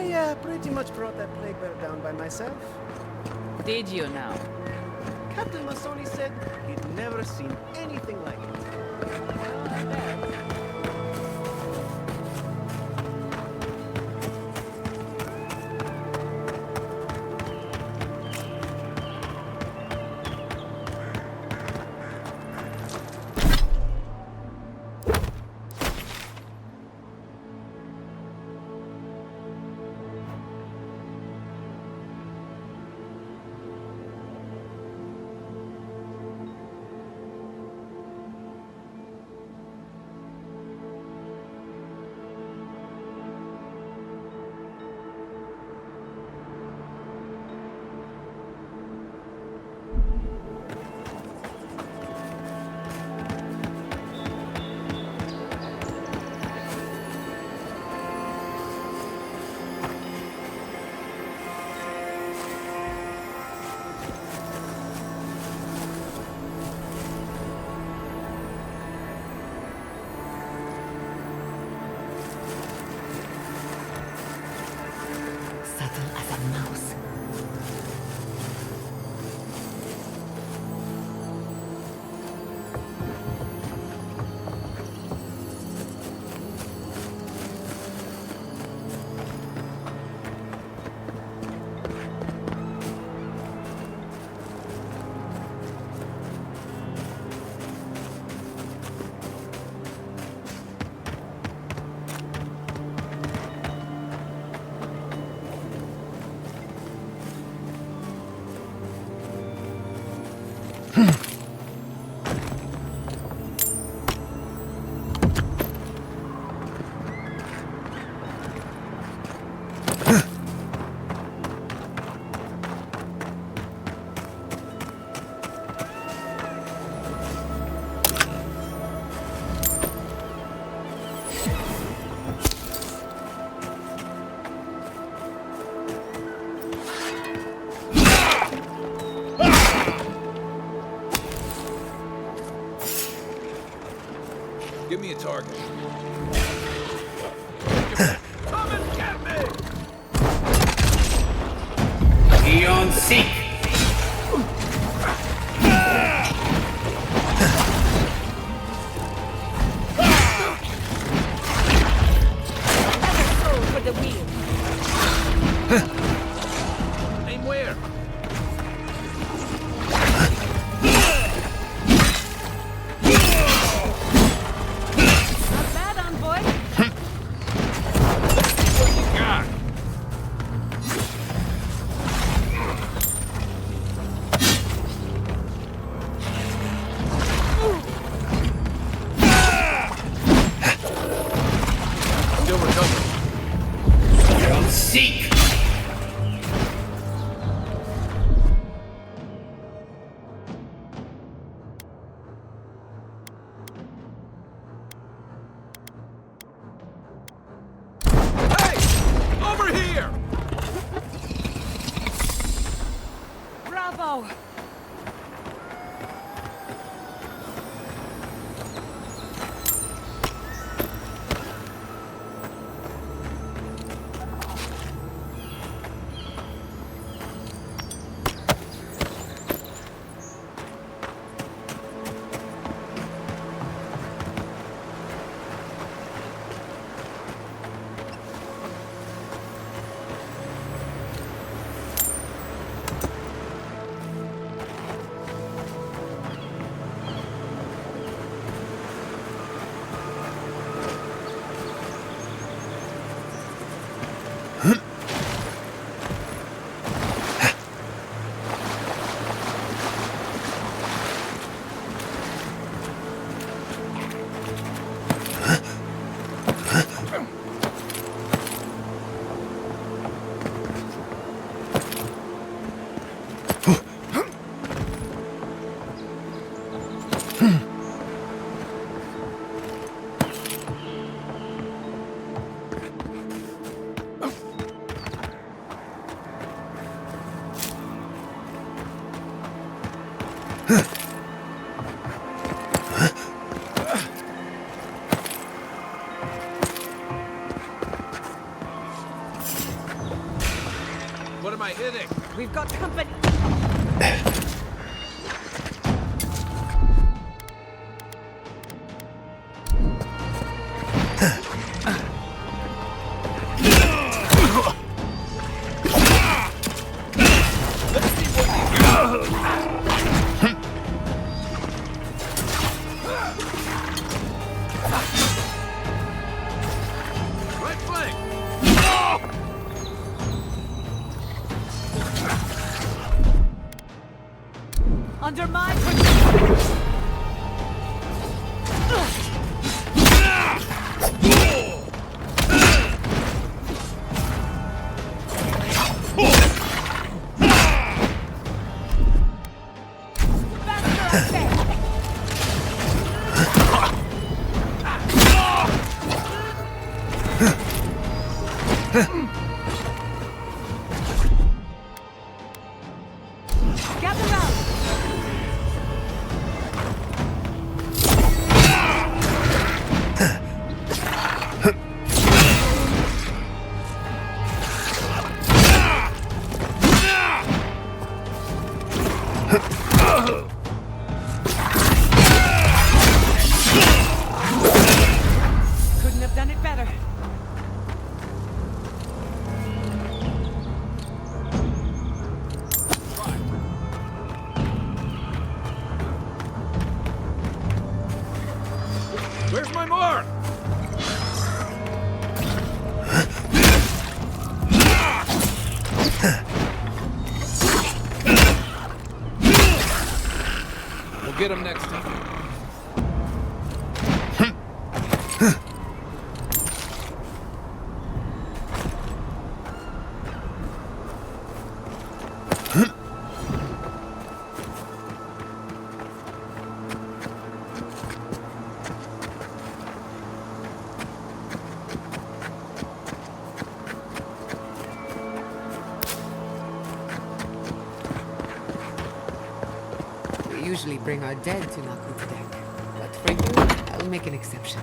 Yeah, I pretty much brought that plague bear down by myself. Did you now? Captain Masoni said he'd never seen anything like it. Well, I bet. Subtle as a mouse. Give me a target. Come and get me! Eon Seek! Soul for the wheel. Aim where? Not bad, envoy. What you got? Still recovering. Eon Seek! Hey! Over here! Bravo. What am I hitting? We've got company. Right flank! Under my protection. Gather round. Couldn't have done it better. Where's my mark? We'll get him next time. We usually bring our dead to Naku's deck, but for you, I'll make an exception.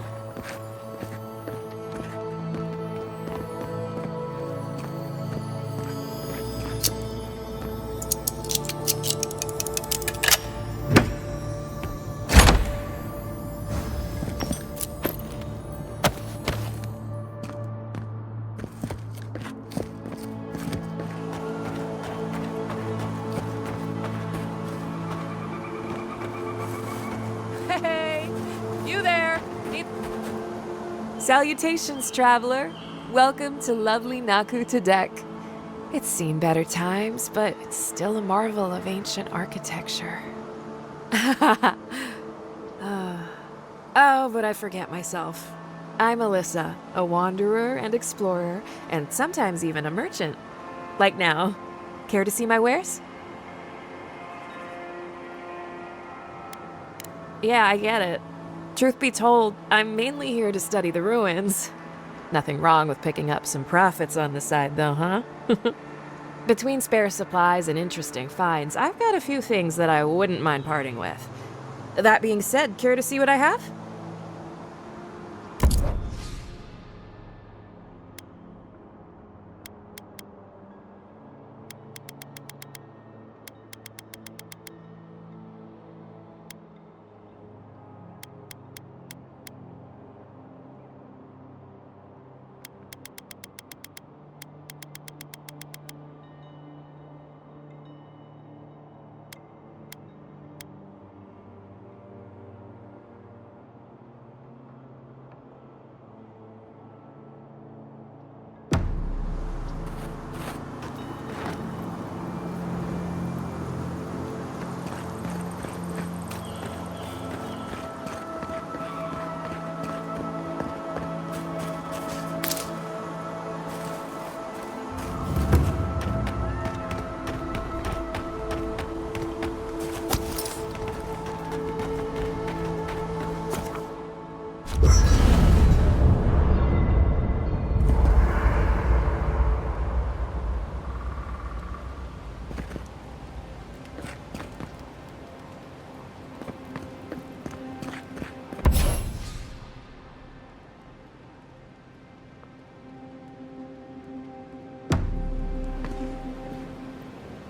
Hey, you there? Salutations, traveler. Welcome to lovely Naku Tadek. It's seen better times, but it's still a marvel of ancient architecture. Oh, but I forget myself. I'm Alyssa, a wanderer and explorer, and sometimes even a merchant. Like now. Care to see my wares? Yeah, I get it. Truth be told, I'm mainly here to study the ruins. Nothing wrong with picking up some profits on the side, though, huh? Between spare supplies and interesting finds, I've got a few things that I wouldn't mind parting with. That being said, care to see what I have?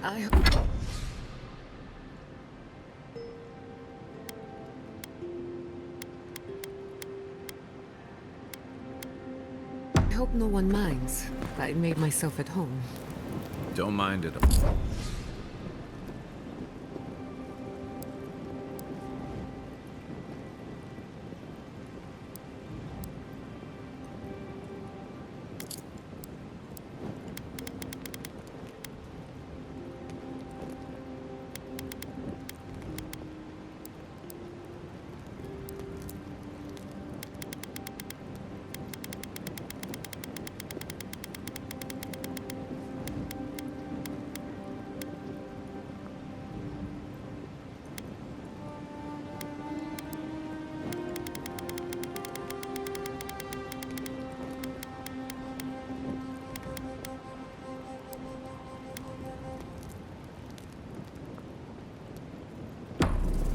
I hope no one minds. I made myself at home. Don't mind it.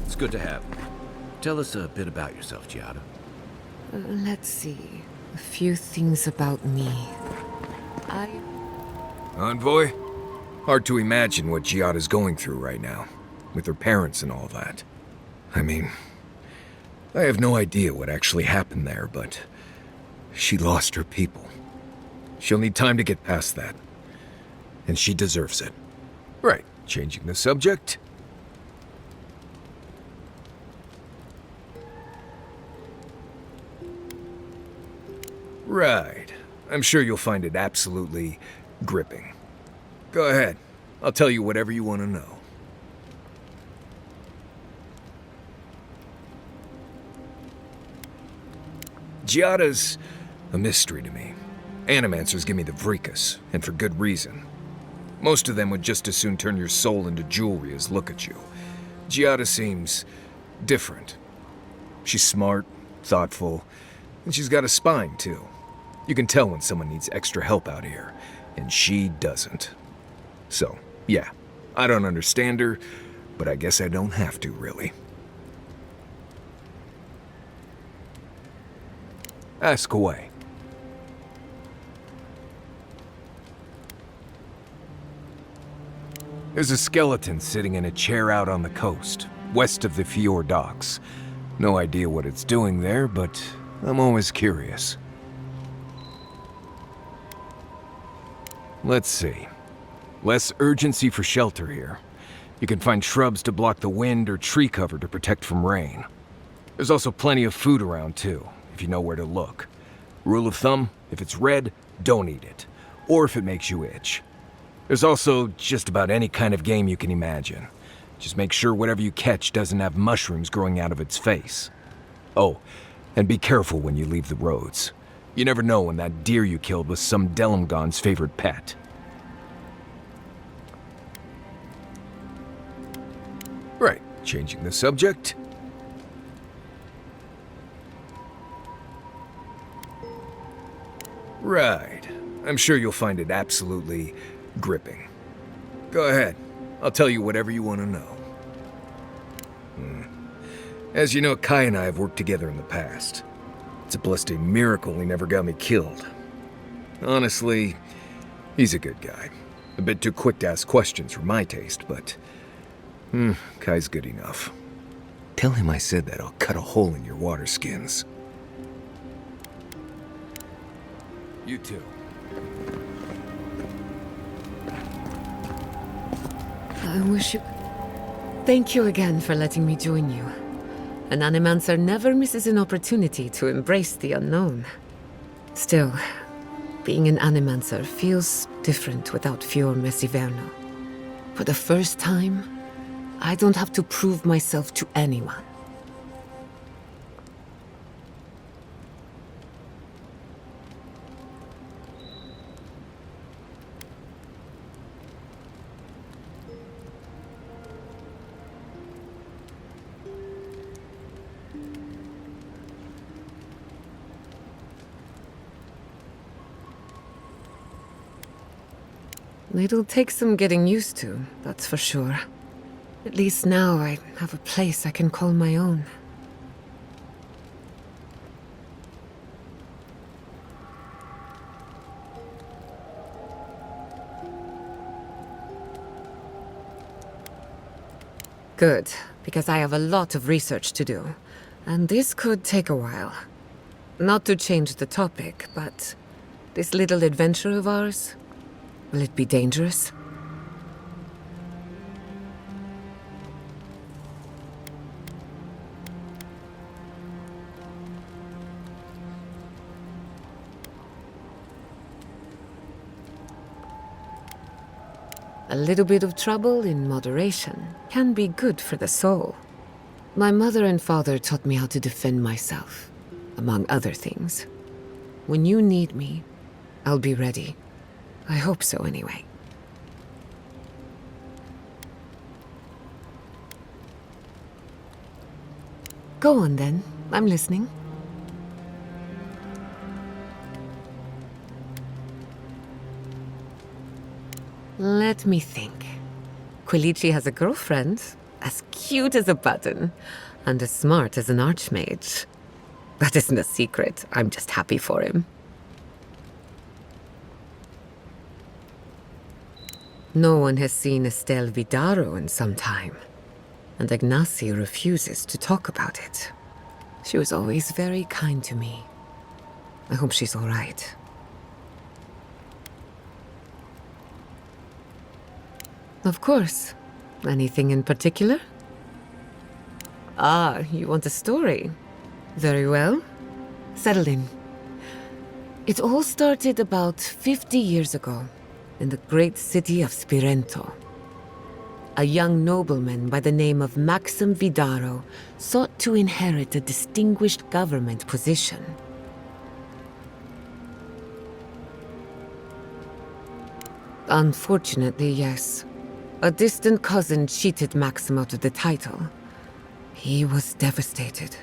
It's good to have you. Tell us a bit about yourself, Giada. Let's see. A few things about me. Envoy? Hard to imagine what Giada's going through right now, with her parents and all that. I mean, I have no idea what actually happened there, but she lost her people. She'll need time to get past that. And she deserves it. Right, changing the subject. Right. I'm sure you'll find it absolutely gripping. Go ahead. I'll tell you whatever you want to know. Giada's a mystery to me. Animancers give me the vricus, and for good reason. Most of them would just as soon turn your soul into jewelry as look at you. Giada seems different. She's smart, thoughtful, and she's got a spine, too. You can tell when someone needs extra help out here, and she doesn't. So, yeah, I don't understand her, but I guess I don't have to, really. Ask away. There's a skeleton sitting in a chair out on the coast, west of the Fjord docks. No idea what it's doing there, but I'm always curious. Let's see. Less urgency for shelter here. You can find shrubs to block the wind or tree cover to protect from rain. There's also plenty of food around too, if you know where to look. Rule of thumb, if it's red, don't eat it. Or if it makes you itch. There's also just about any kind of game you can imagine. Just make sure whatever you catch doesn't have mushrooms growing out of its face. Oh, and be careful when you leave the roads. You never know when that deer you killed was some Delumgon's favorite pet. Right, changing the subject. Right. I'm sure you'll find it absolutely gripping. Go ahead. I'll tell you whatever you want to know. As you know, Kai and I have worked together in the past. It's a blessed miracle he never got me killed. Honestly, he's a good guy. A bit too quick to ask questions for my taste, but... Kai's good enough. Tell him I said that I'll cut a hole in your water skins. You too. I wish you... Thank you again for letting me join you. An animancer never misses an opportunity to embrace the unknown. Still, being an animancer feels different without Fior Messiverno. For the first time, I don't have to prove myself to anyone. It'll take some getting used to, that's for sure. At least now I have a place I can call my own. Good, because I have a lot of research to do, and this could take a while. Not to change the topic, but this little adventure of ours, will it be dangerous? A little bit of trouble in moderation can be good for the soul. My mother and father taught me how to defend myself, among other things. When you need me, I'll be ready. I hope so, anyway. Go on, then. I'm listening. Let me think. Quilici has a girlfriend, as cute as a button, and as smart as an archmage. That isn't a secret. I'm just happy for him. No one has seen Estelle Vidaro in some time, and Ignacy refuses to talk about it. She was always very kind to me. I hope she's all right. Of course. Anything in particular? Ah, you want a story? Very well. Settle in. It all started about 50 years ago, in the great city of Spirento. A young nobleman by the name of Maxim Vidaro sought to inherit a distinguished government position. Unfortunately, yes. A distant cousin cheated Maxim out of the title. He was devastated,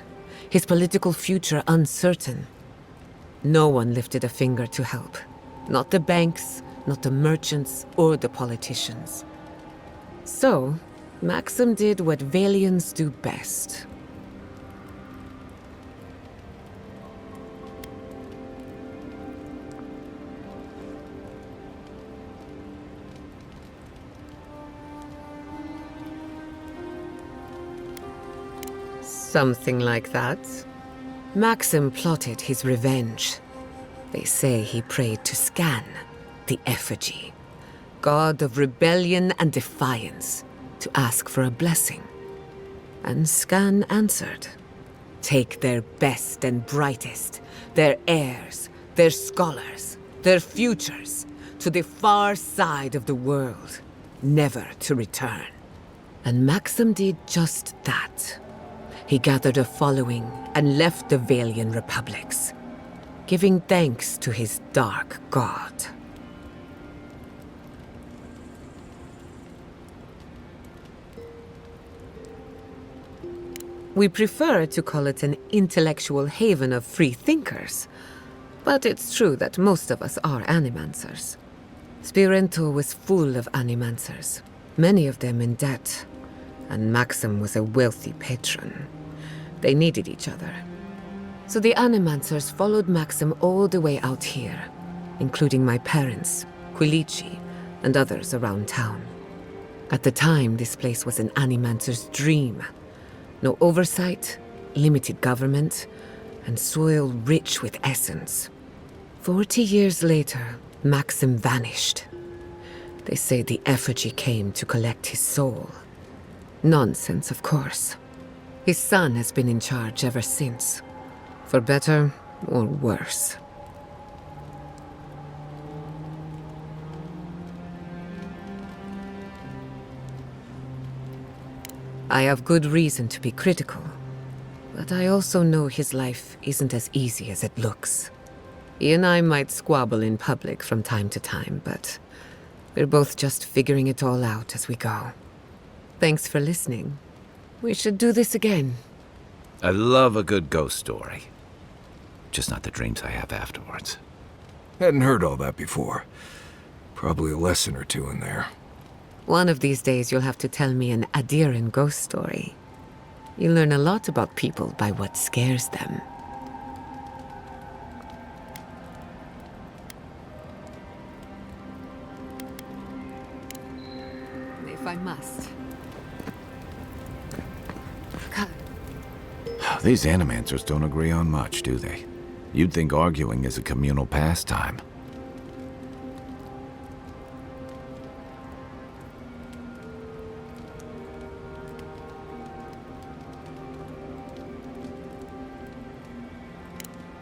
his political future uncertain. No one lifted a finger to help. Not the banks, not the merchants, or the politicians. So, Maxim did what Valians do best. Something like that. Maxim plotted his revenge. They say he prayed to Scan, the effigy, god of rebellion and defiance, to ask for a blessing. And Scan answered. Take their best and brightest, their heirs, their scholars, their futures, to the far side of the world, never to return. And Maxim did just that. He gathered a following and left the Valian republics, giving thanks to his dark god. We prefer to call it an intellectual haven of free thinkers, but it's true that most of us are animancers. Spirento was full of animancers, many of them in debt, and Maxim was a wealthy patron. They needed each other. So the animancers followed Maxim all the way out here, including my parents, Quilici, and others around town. At the time, this place was an animancer's dream. No oversight, limited government, and soil rich with essence. 40 years later, Maxim vanished. They say the effigy came to collect his soul. Nonsense, of course. His son has been in charge ever since, for better or worse. I have good reason to be critical, but I also know his life isn't as easy as it looks. He and I might squabble in public from time to time, but we're both just figuring it all out as we go. Thanks for listening. We should do this again. I love a good ghost story. Just not the dreams I have afterwards. Hadn't heard all that before. Probably a lesson or two in there. One of these days you'll have to tell me an Adiran ghost story. You learn a lot about people by what scares them. If I must. These animancers don't agree on much, do they? You'd think arguing is a communal pastime.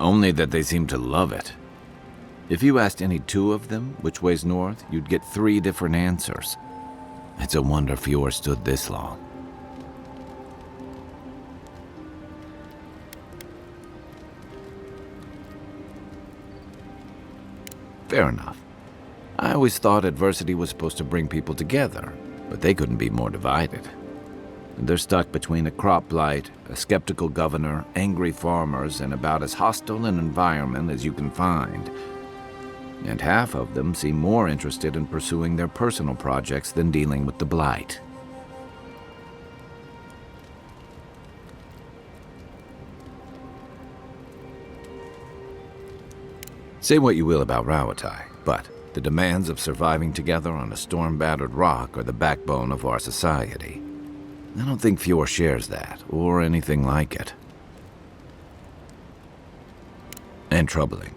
Only that they seem to love it. If you asked any two of them which way's north, you'd get 3 different answers. It's a wonder Fior stood this long. Fair enough. I always thought adversity was supposed to bring people together, but they couldn't be more divided. They're stuck between a crop blight, a skeptical governor, angry farmers, and about as hostile an environment as you can find. And half of them seem more interested in pursuing their personal projects than dealing with the blight. Say what you will about Rauatai, but the demands of surviving together on a storm-battered rock are the backbone of our society. I don't think Fior shares that, or anything like it. And troubling.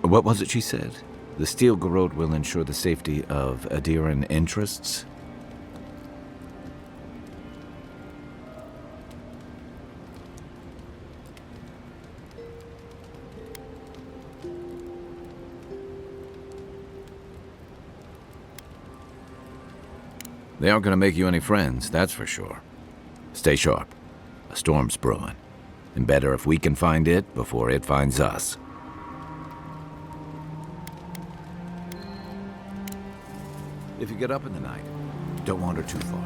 What was it she said? The Steel Garrote will ensure the safety of Adiran interests? They aren't going to make you any friends, that's for sure. Stay sharp. A storm's brewing. And better if we can find it before it finds us. If you get up in the night, don't wander too far.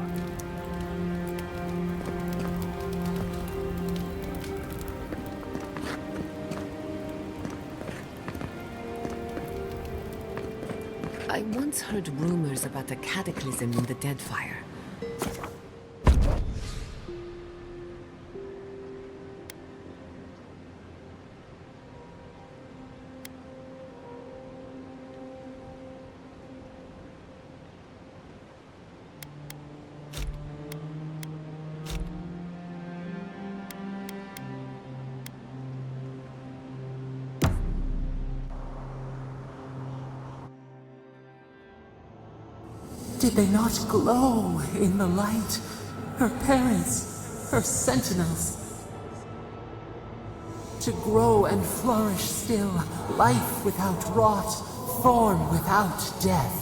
I once heard rumors about a cataclysm in the Deadfire. Did they not glow in the light? Her parents, her sentinels. To grow and flourish still, life without rot, form without death.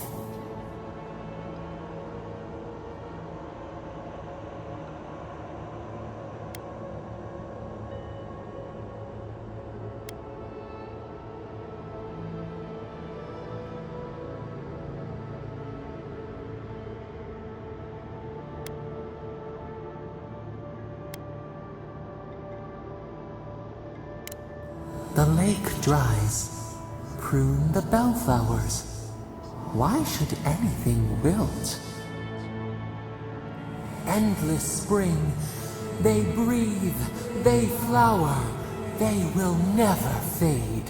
The lake dries. Prune the bellflowers. Why should anything wilt? Endless spring. They breathe. They flower. They will never fade.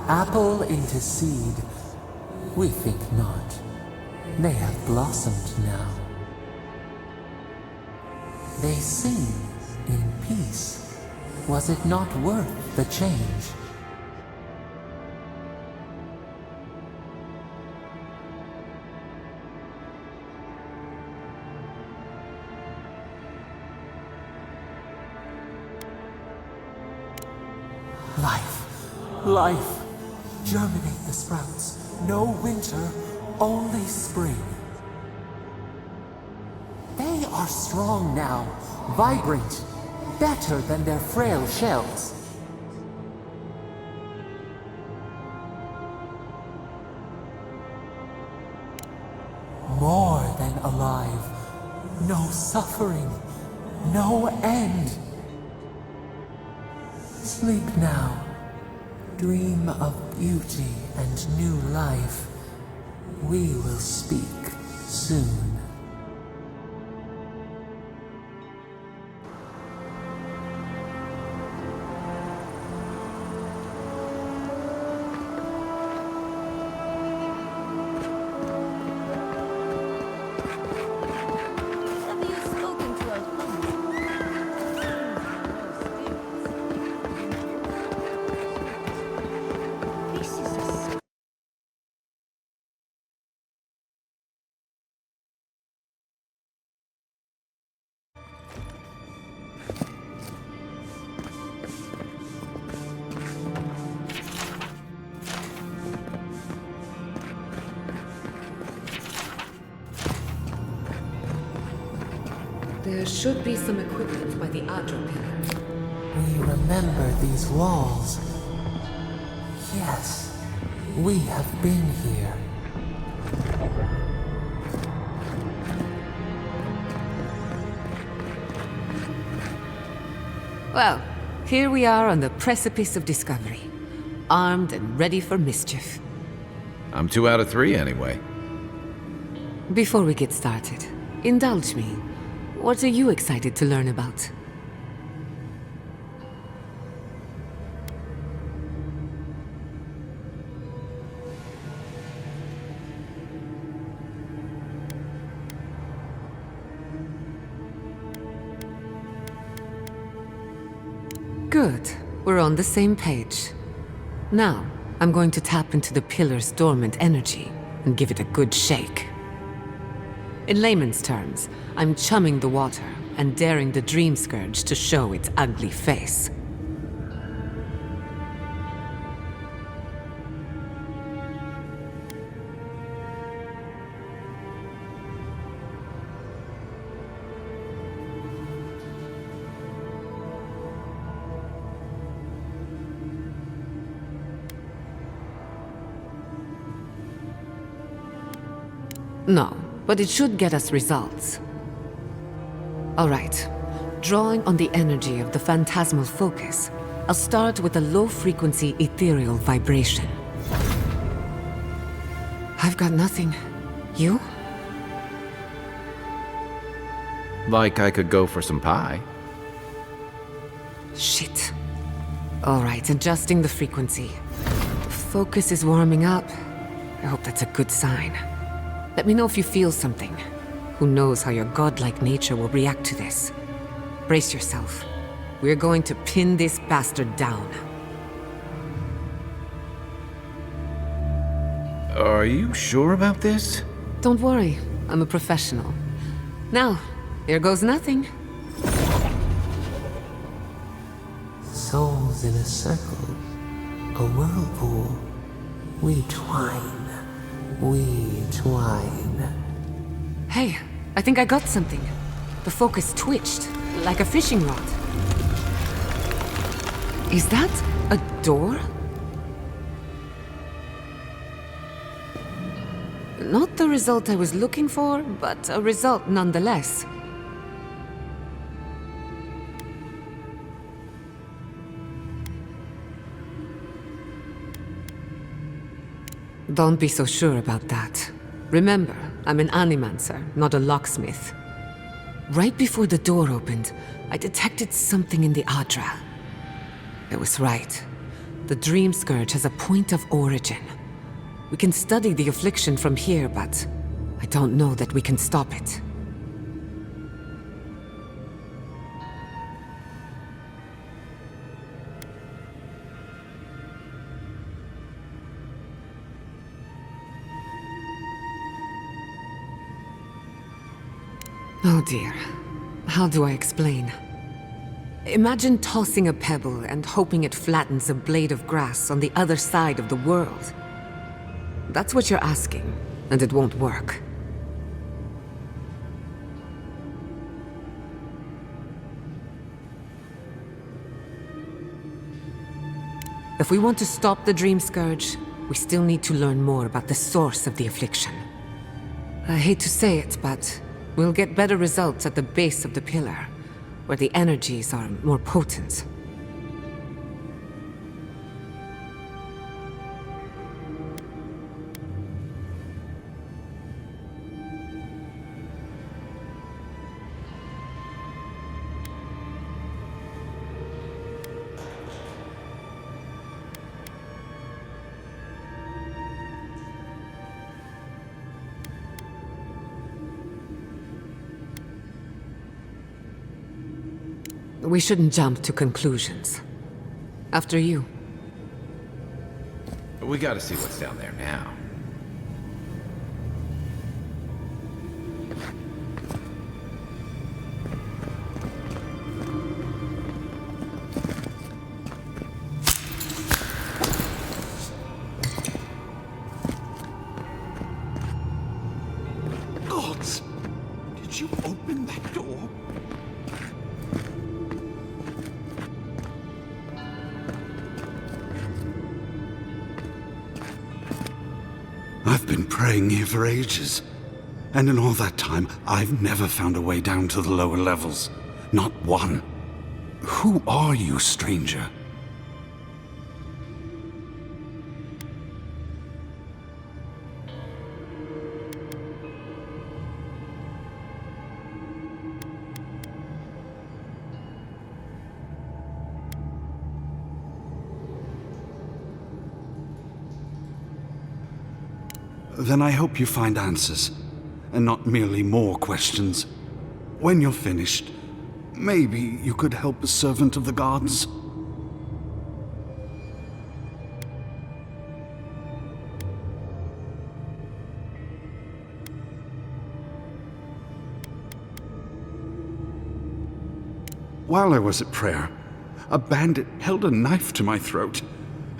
Apple into seed. We think not. They have blossomed now. They sing in peace. Was it not worth the change? Life, life. Germinate the sprouts. No winter, only spring. They are strong now, vibrant, better than their frail shells. More than alive. No suffering, no end. Sleep now. Dream of beauty and new life. We will speak soon. There should be some equipment by the Adra pillar. We remember these walls. Yes, we have been here. Well, here we are on the precipice of discovery, armed and ready for mischief. I'm 2 out of 3 anyway. Before we get started, indulge me. What are you excited to learn about? Good. We're on the same page. Now, I'm going to tap into the pillar's dormant energy and give it a good shake. In layman's terms, I'm chumming the water and daring the Dream Scourge to show its ugly face. No, but it should get us results. All right. Drawing on the energy of the phantasmal focus, I'll start with a low-frequency ethereal vibration. I've got nothing. You? Like I could go for some pie. Shit. All right, adjusting the frequency. Focus is warming up. I hope that's a good sign. Let me know if you feel something. Who knows how your godlike nature will react to this. Brace yourself. We're going to pin this bastard down. Are you sure about this? Don't worry, I'm a professional. Now, here goes nothing. Souls in a circle, a whirlpool. We twine. We twine. Hey, I think I got something. The focus twitched, like a fishing rod. Is that a door? Not the result I was looking for, but a result nonetheless. Don't be so sure about that. Remember, I'm an animancer, not a locksmith. Right before the door opened, I detected something in the Adra. I was right. The Dream Scourge has a point of origin. We can study the affliction from here, but I don't know that we can stop it. Oh dear. How do I explain? Imagine tossing a pebble and hoping it flattens a blade of grass on the other side of the world. That's what you're asking, and it won't work. If we want to stop the Dream Scourge, we still need to learn more about the source of the affliction. I hate to say it, but we'll get better results at the base of the pillar, where the energies are more potent. We shouldn't jump to conclusions. After you. We gotta see what's down there now. Gods! Did Would you open that door? I've been praying here for ages. And in all that time, I've never found a way down to the lower levels. Not one. Who are you, stranger? Then I hope you find answers, and not merely more questions. When you're finished, maybe you could help a servant of the gods? While I was at prayer, a bandit held a knife to my throat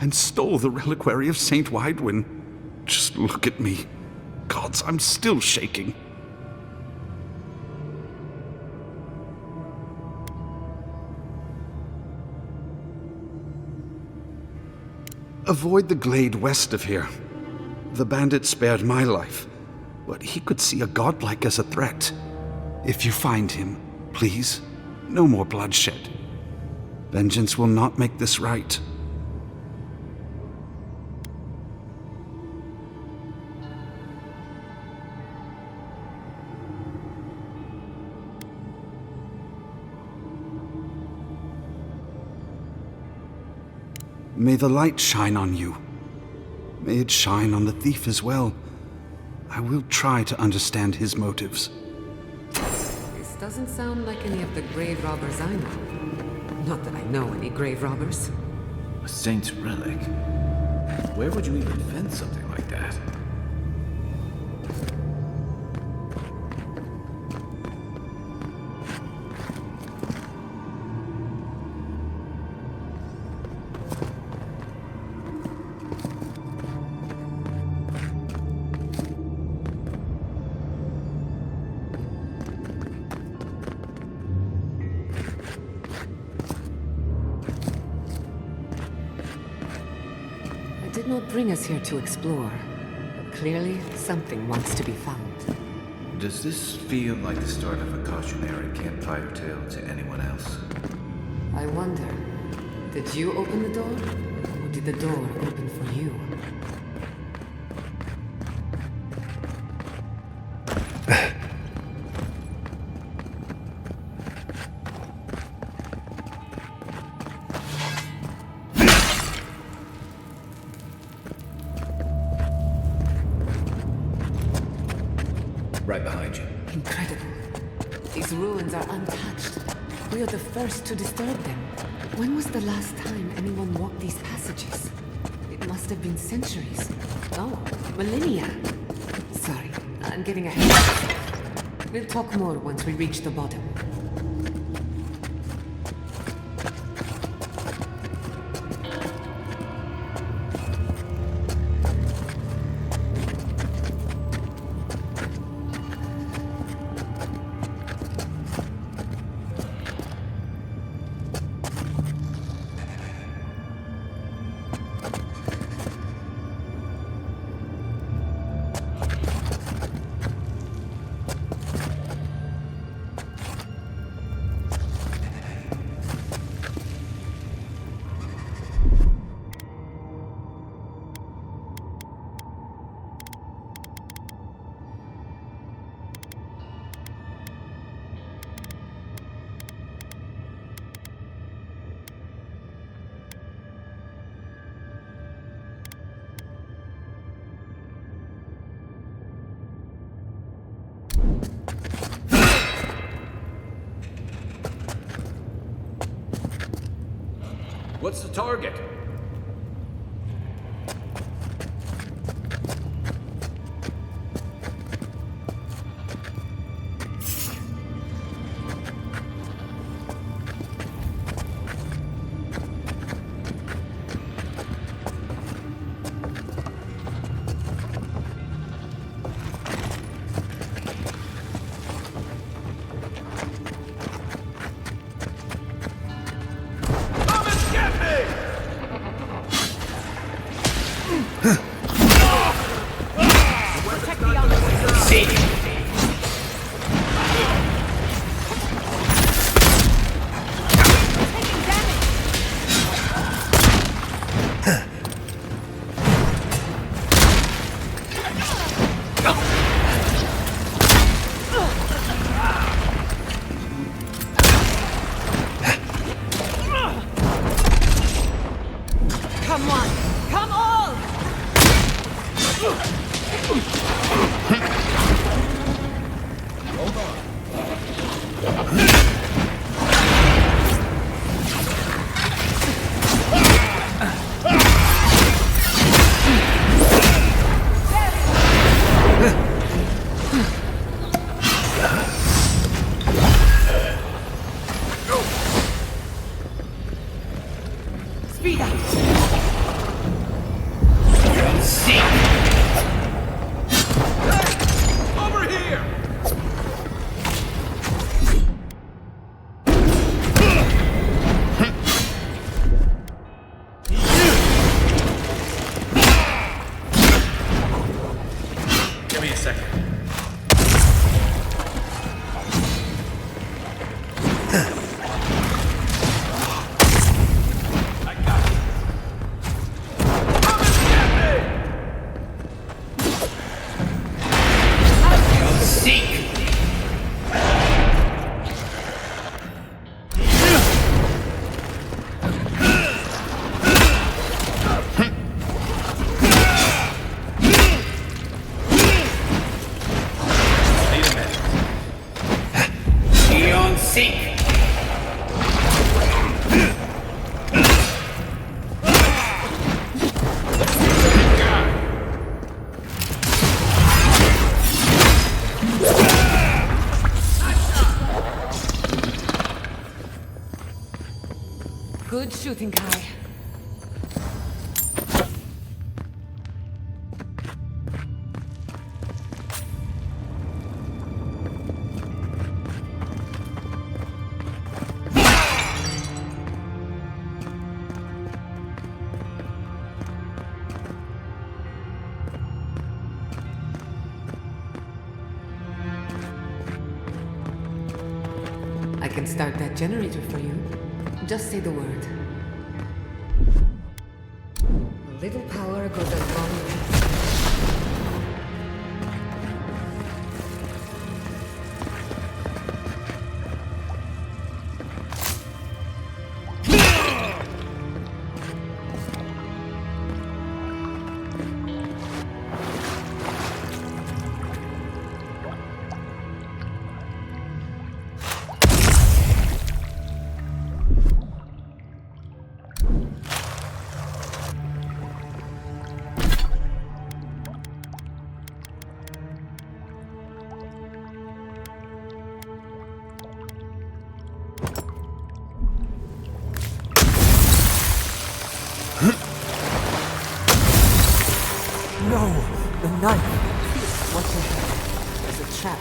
and stole the reliquary of Saint Widwin. Just look at me. Gods, I'm still shaking. Avoid the glade west of here. The bandit spared my life, but he could see a godlike as a threat. If you find him, please, no more bloodshed. Vengeance will not make this right. May the light shine on you. May it shine on the thief as well. I will try to understand his motives. This doesn't sound like any of the grave robbers I know. Not that I know any grave robbers. A saint's relic? Where would you even find something like that? Did not bring us here to explore, but clearly something wants to be found. Does this feel like the start of a cautionary campfire tale to anyone else? I wonder, did you open the door, or did the door open for you? Right behind you. Incredible. These ruins are untouched. We are the first to disturb them. When was the last time anyone walked these passages? It must have been centuries. Oh, millennia. Sorry, I'm getting ahead of myself. We'll talk more once we reach the bottom. What's the target? seek! Come on! Come all! Speed up! Seek! Over here! Give me a second. Seek! Need a minute. Eon Seek! Good shooting, Kai. I can start that generator for you. Just say the word. A little power goes a long way. No! The knife! Watch ahead. There's a trap.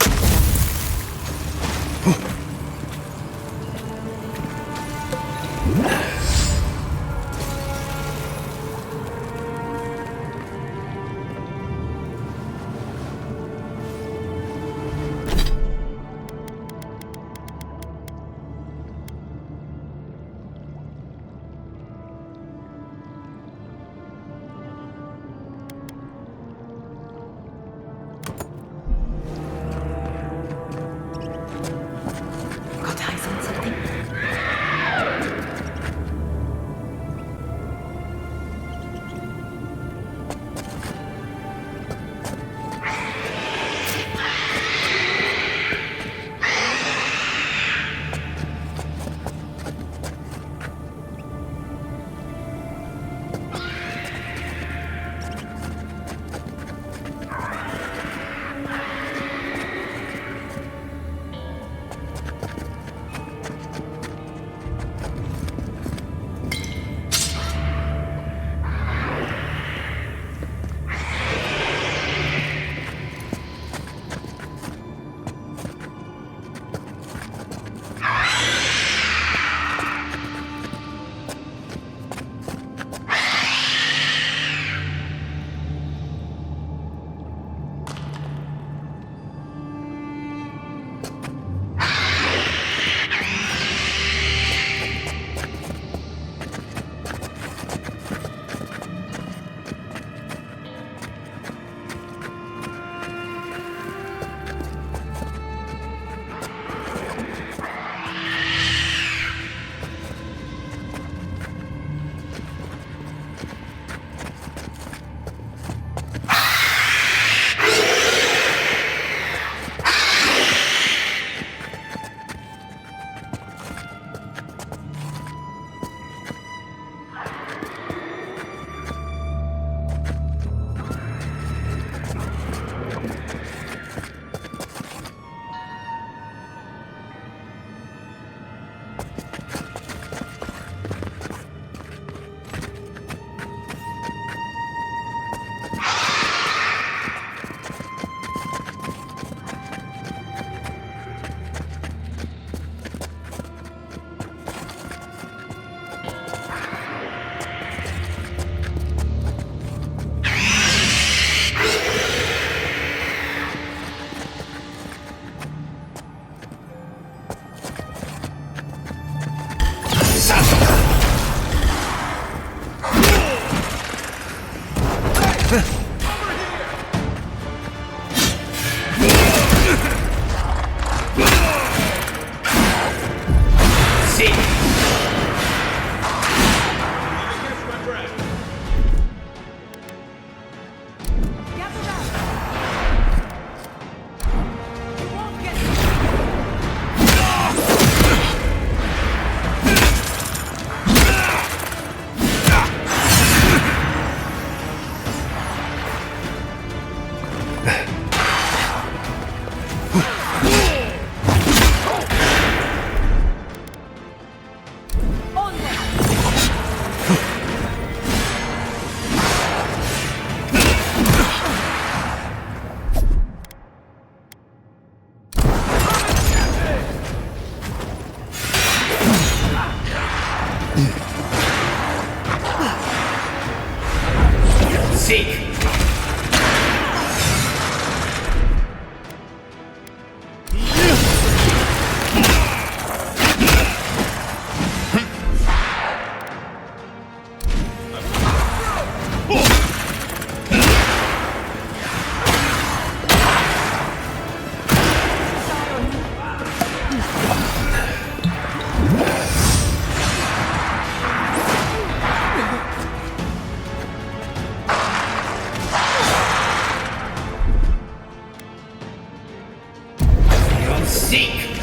Seek!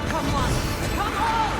Come on! Come on!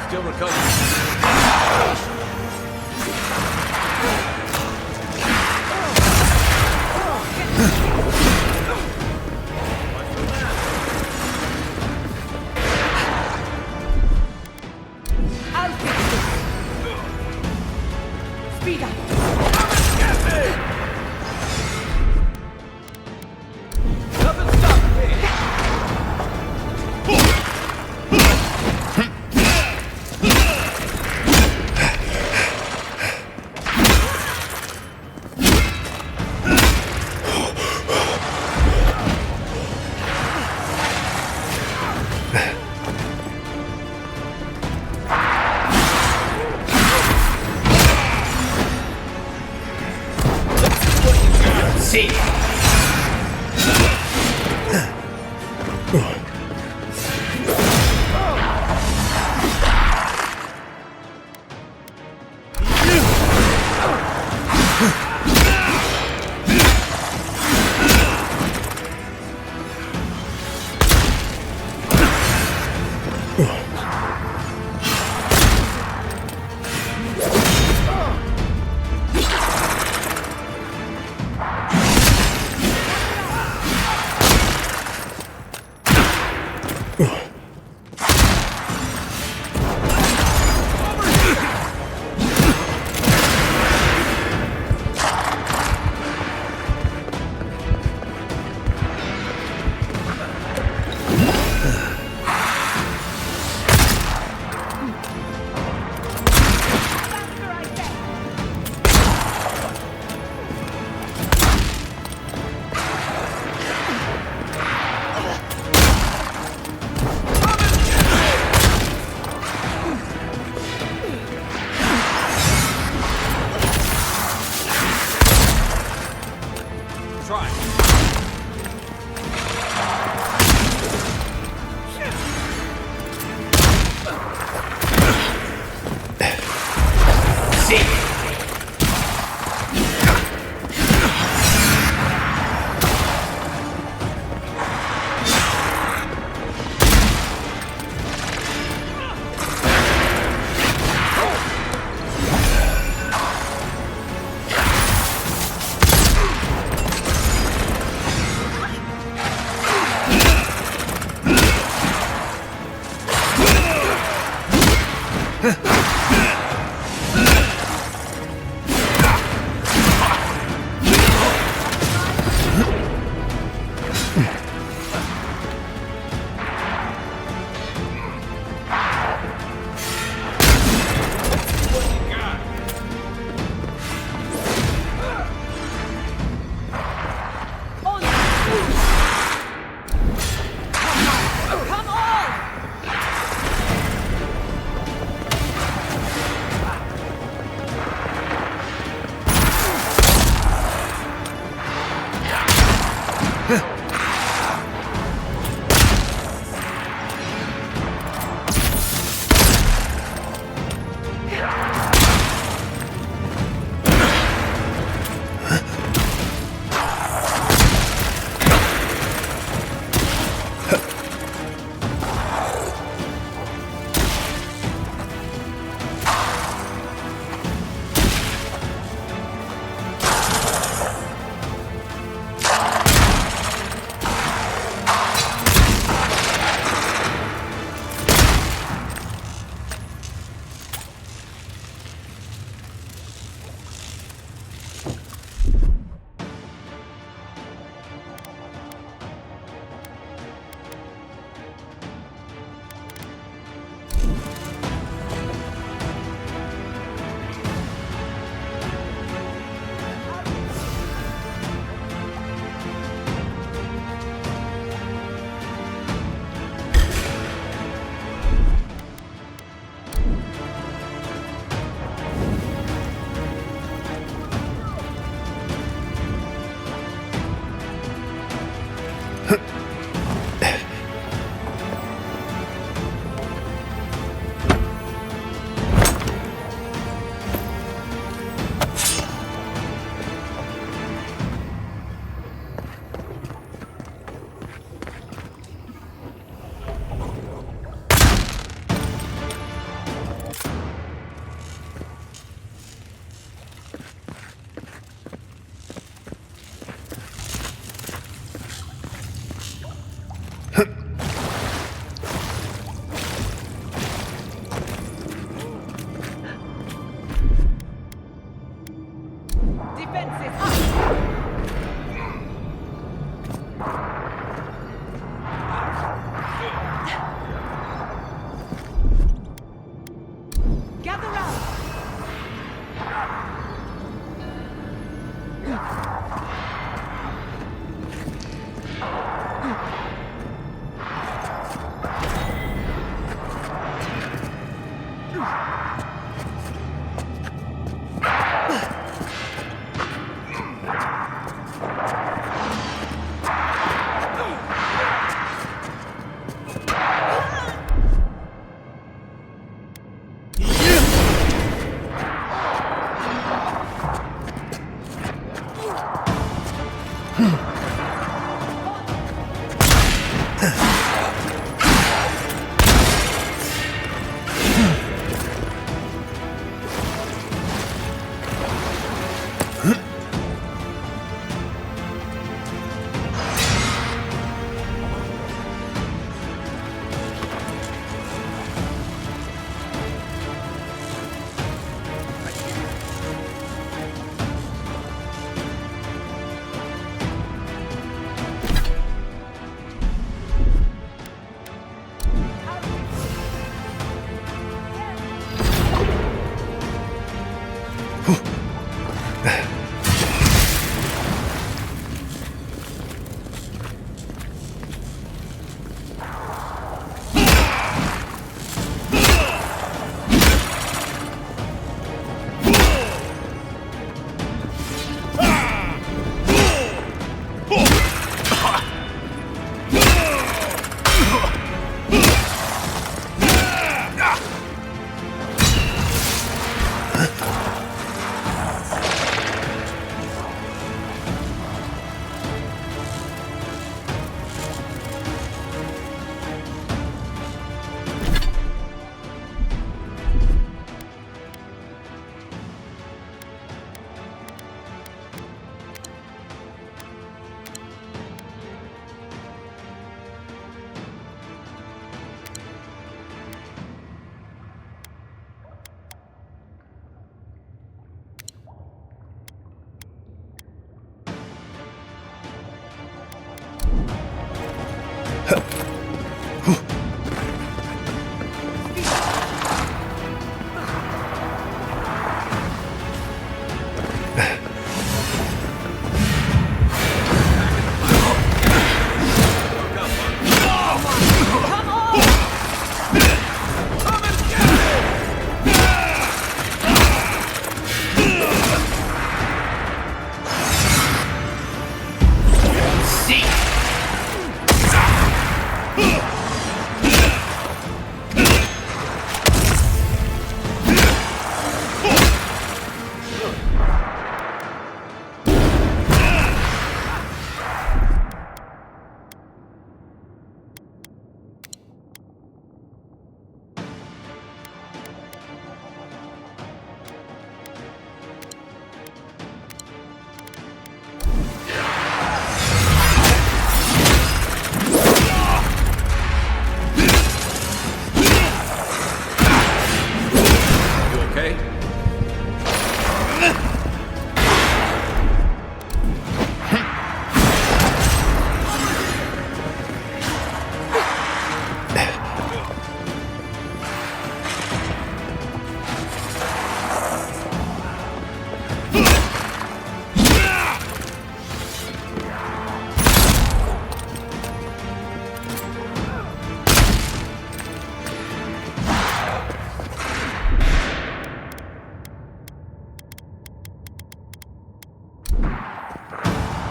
Still recovering. I'll fix this! Speed up! Nothing stopping me. Seek!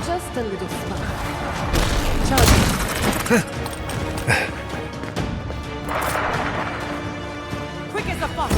Just a little spark. Charge. Quick as a fox.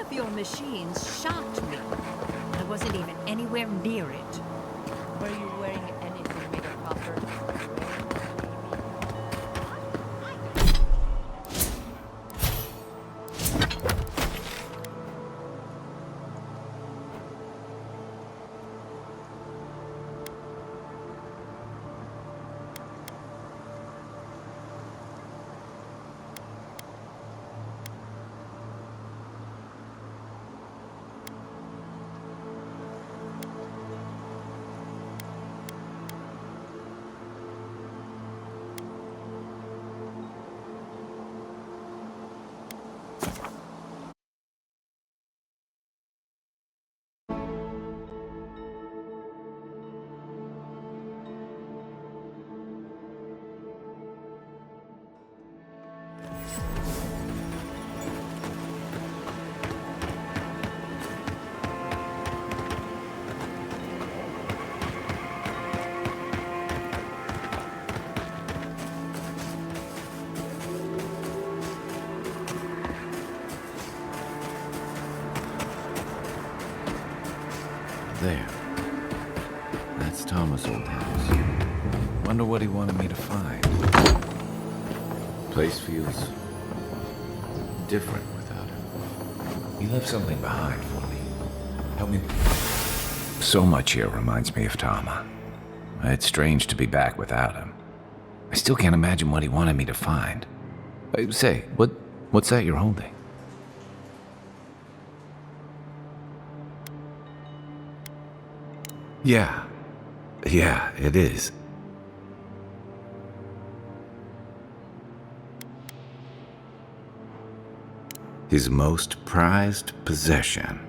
of your machines shocked me. I wasn't even anywhere near it. Were you wearing anything made of copper? There. That's Thomas' old house. Wonder what he wanted me to find. Place feels different without him. He left something behind for me. Help me. So much here reminds me of Tama. It's strange to be back without him. I still can't imagine what he wanted me to find. Say, what's that you're holding? Yeah, it is. His most prized possession.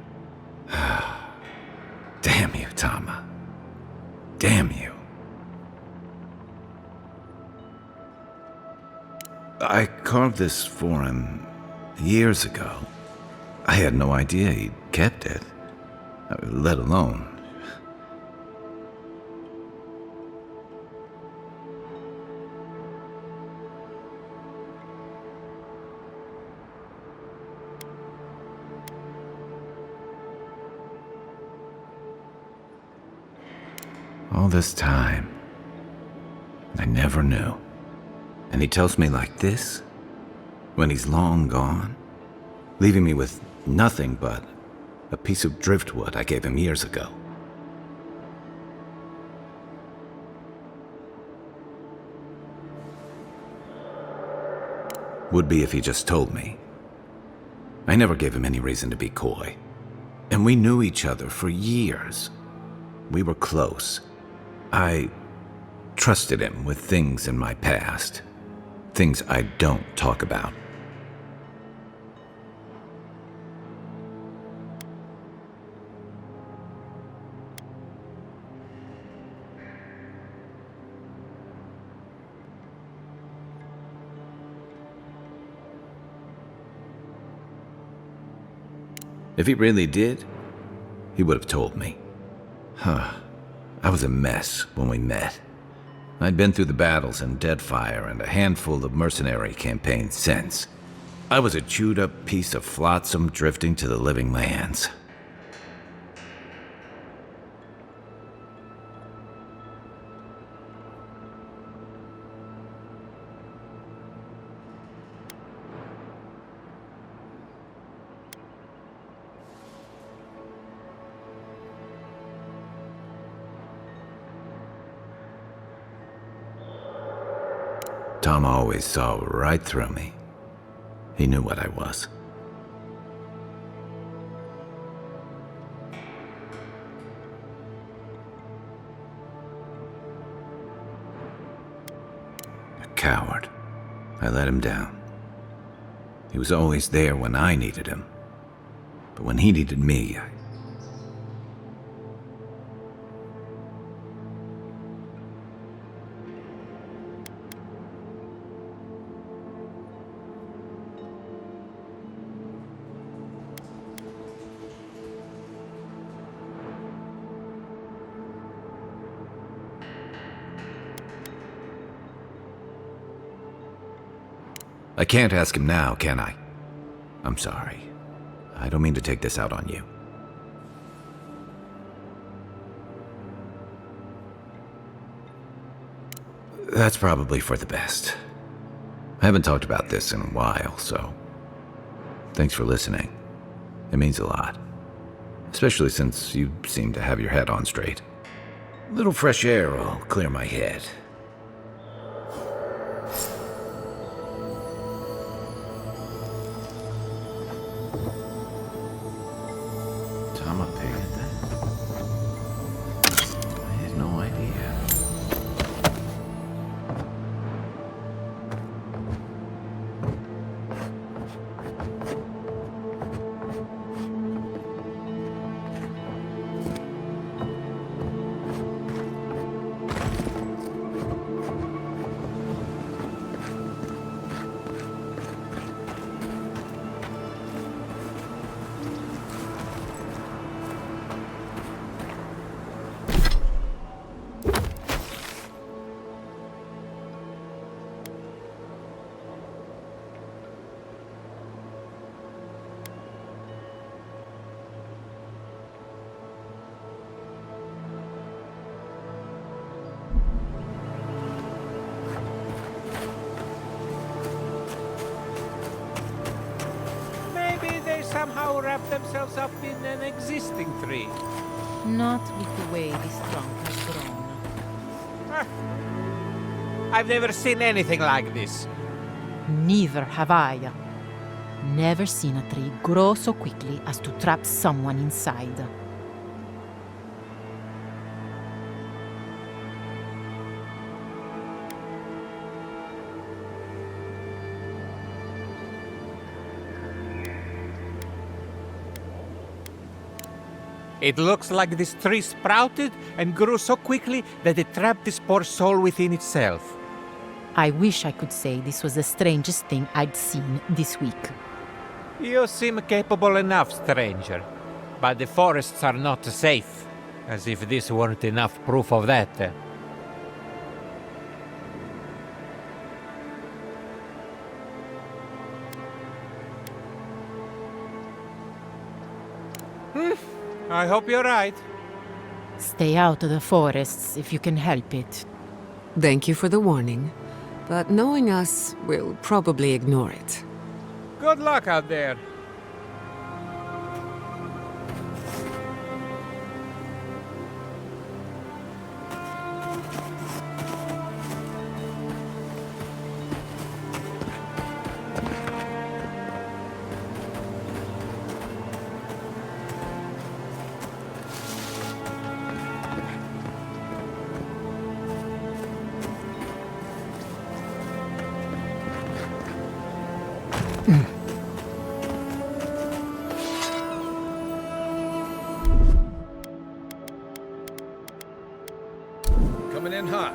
Damn you, Tama. Damn you. I carved this for him years ago. I had no idea he'd kept it, let alone... All this time, I never knew. And he tells me like this, when he's long gone, leaving me with nothing but a piece of driftwood I gave him years ago. Would be if he just told me. I never gave him any reason to be coy. And we knew each other for years. We were close. I trusted him with things in my past. Things I don't talk about. If he really did, he would have told me. I was a mess when we met. I'd been through the battles in Deadfire and a handful of mercenary campaigns since. I was a chewed-up piece of flotsam drifting to the living lands. Tom always saw right through me. He knew what I was. A coward. I let him down. He was always there when I needed him. But when he needed me, I can't ask him now, can I? I'm sorry. I don't mean to take this out on you. That's probably for the best. I haven't talked about this in a while, so thanks for listening. It means a lot. Especially since you seem to have your head on straight. A little fresh air will clear my head. Tom up here at that? I had no idea. Maybe they somehow wrap themselves up in an existing tree. Not with the way this trunk has grown. I've never seen anything like this. Neither have I. Never seen a tree grow so quickly as to trap someone inside. It looks like this tree sprouted and grew so quickly that it trapped this poor soul within itself. I wish I could say this was the strangest thing I'd seen this week. You seem capable enough, stranger. But the forests are not safe. As if this weren't enough proof of that. I hope you're right. Stay out of the forests if you can help it. Thank you for the warning, but knowing us, we'll probably ignore it. Good luck out there. Coming in hot.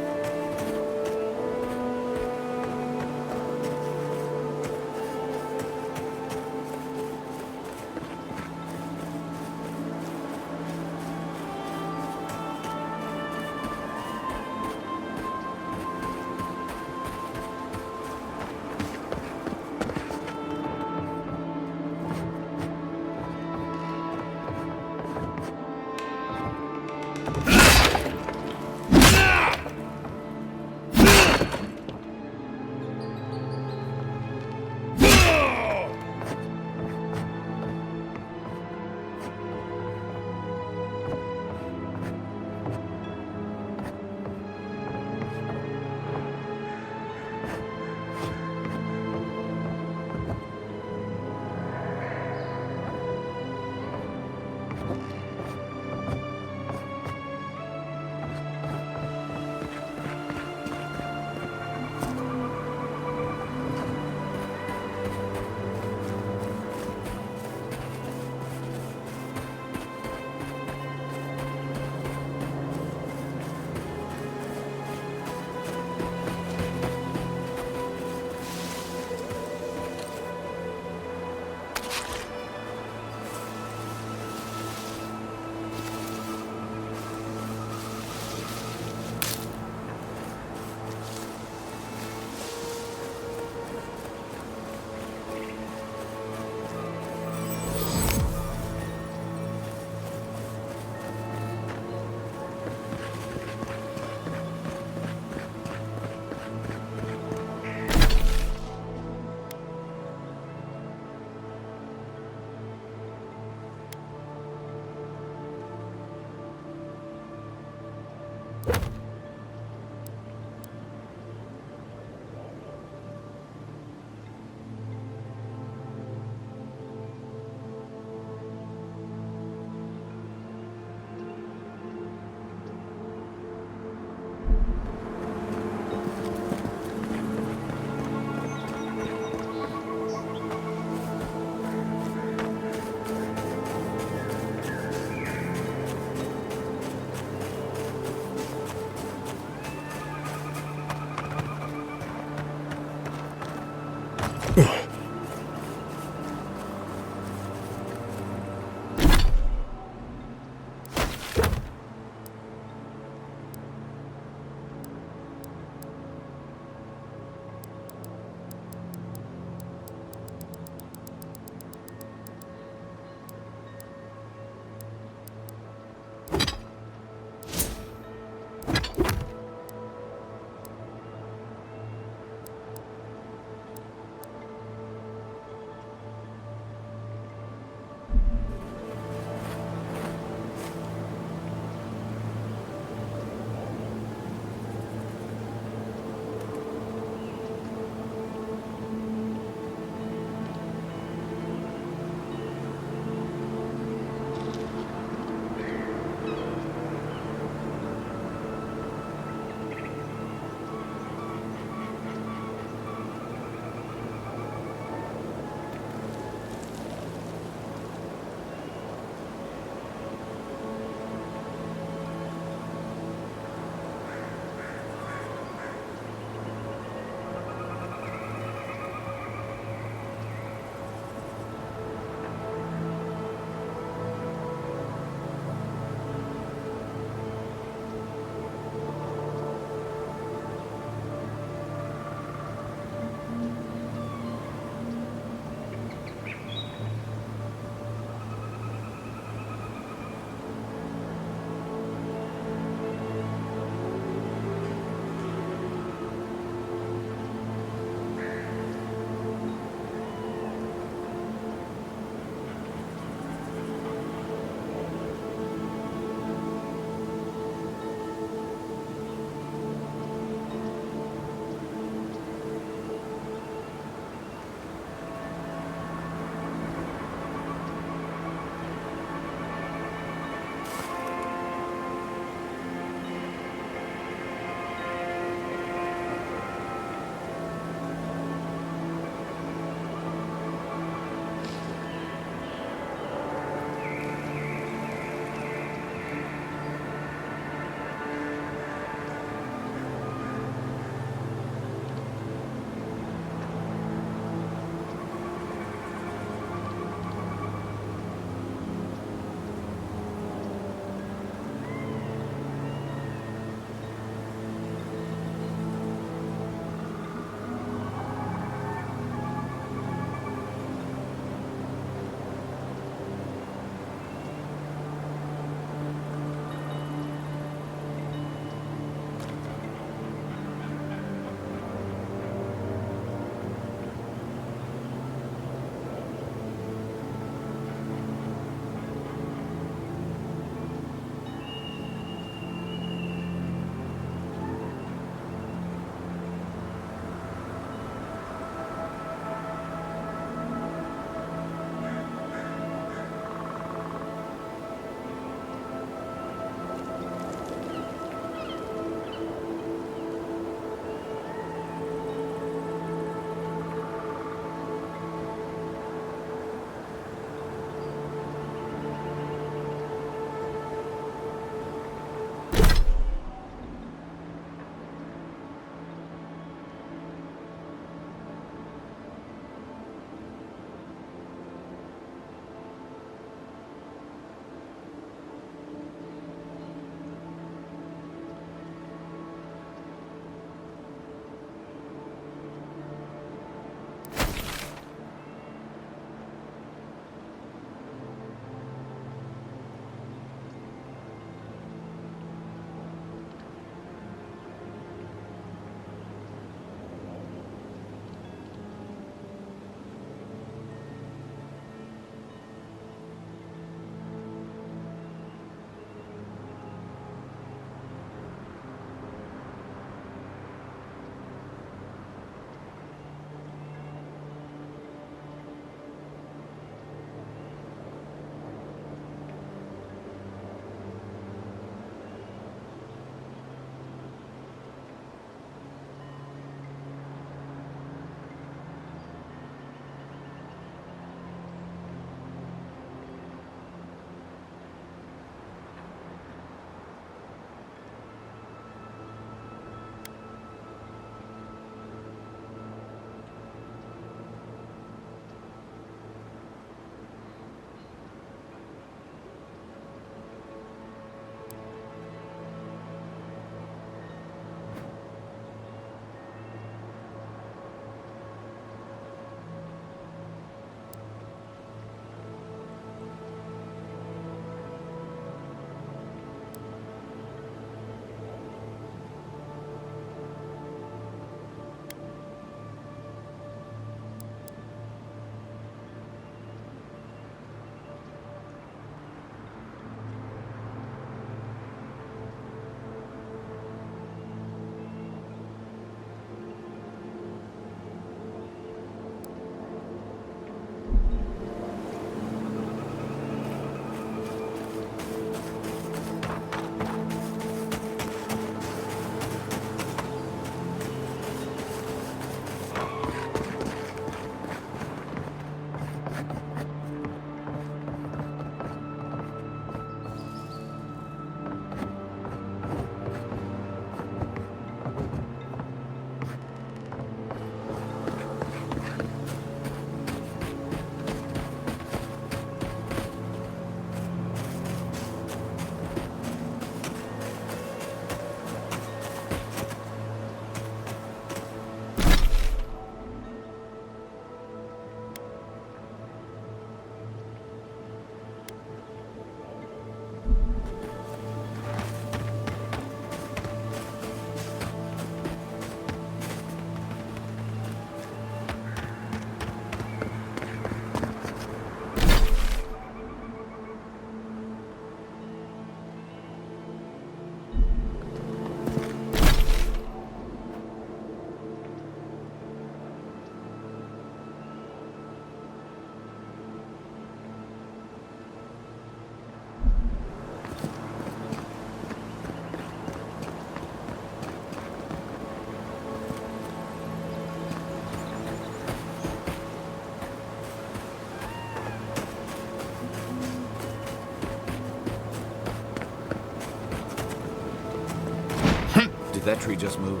Did that tree just move?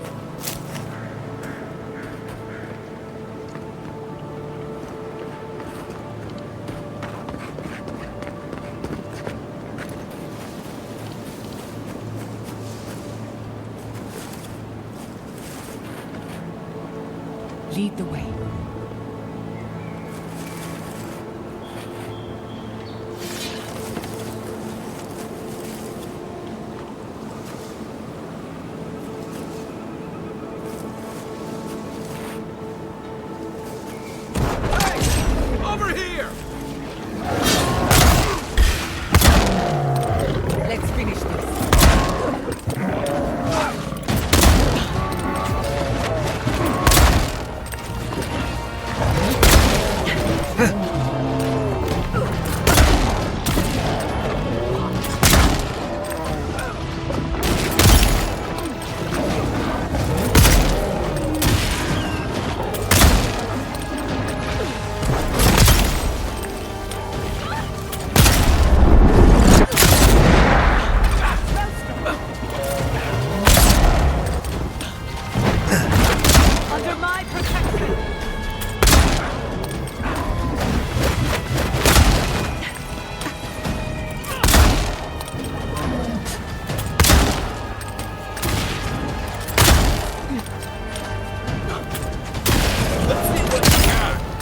Lead the way. Over here! Let's finish this. Under my protection!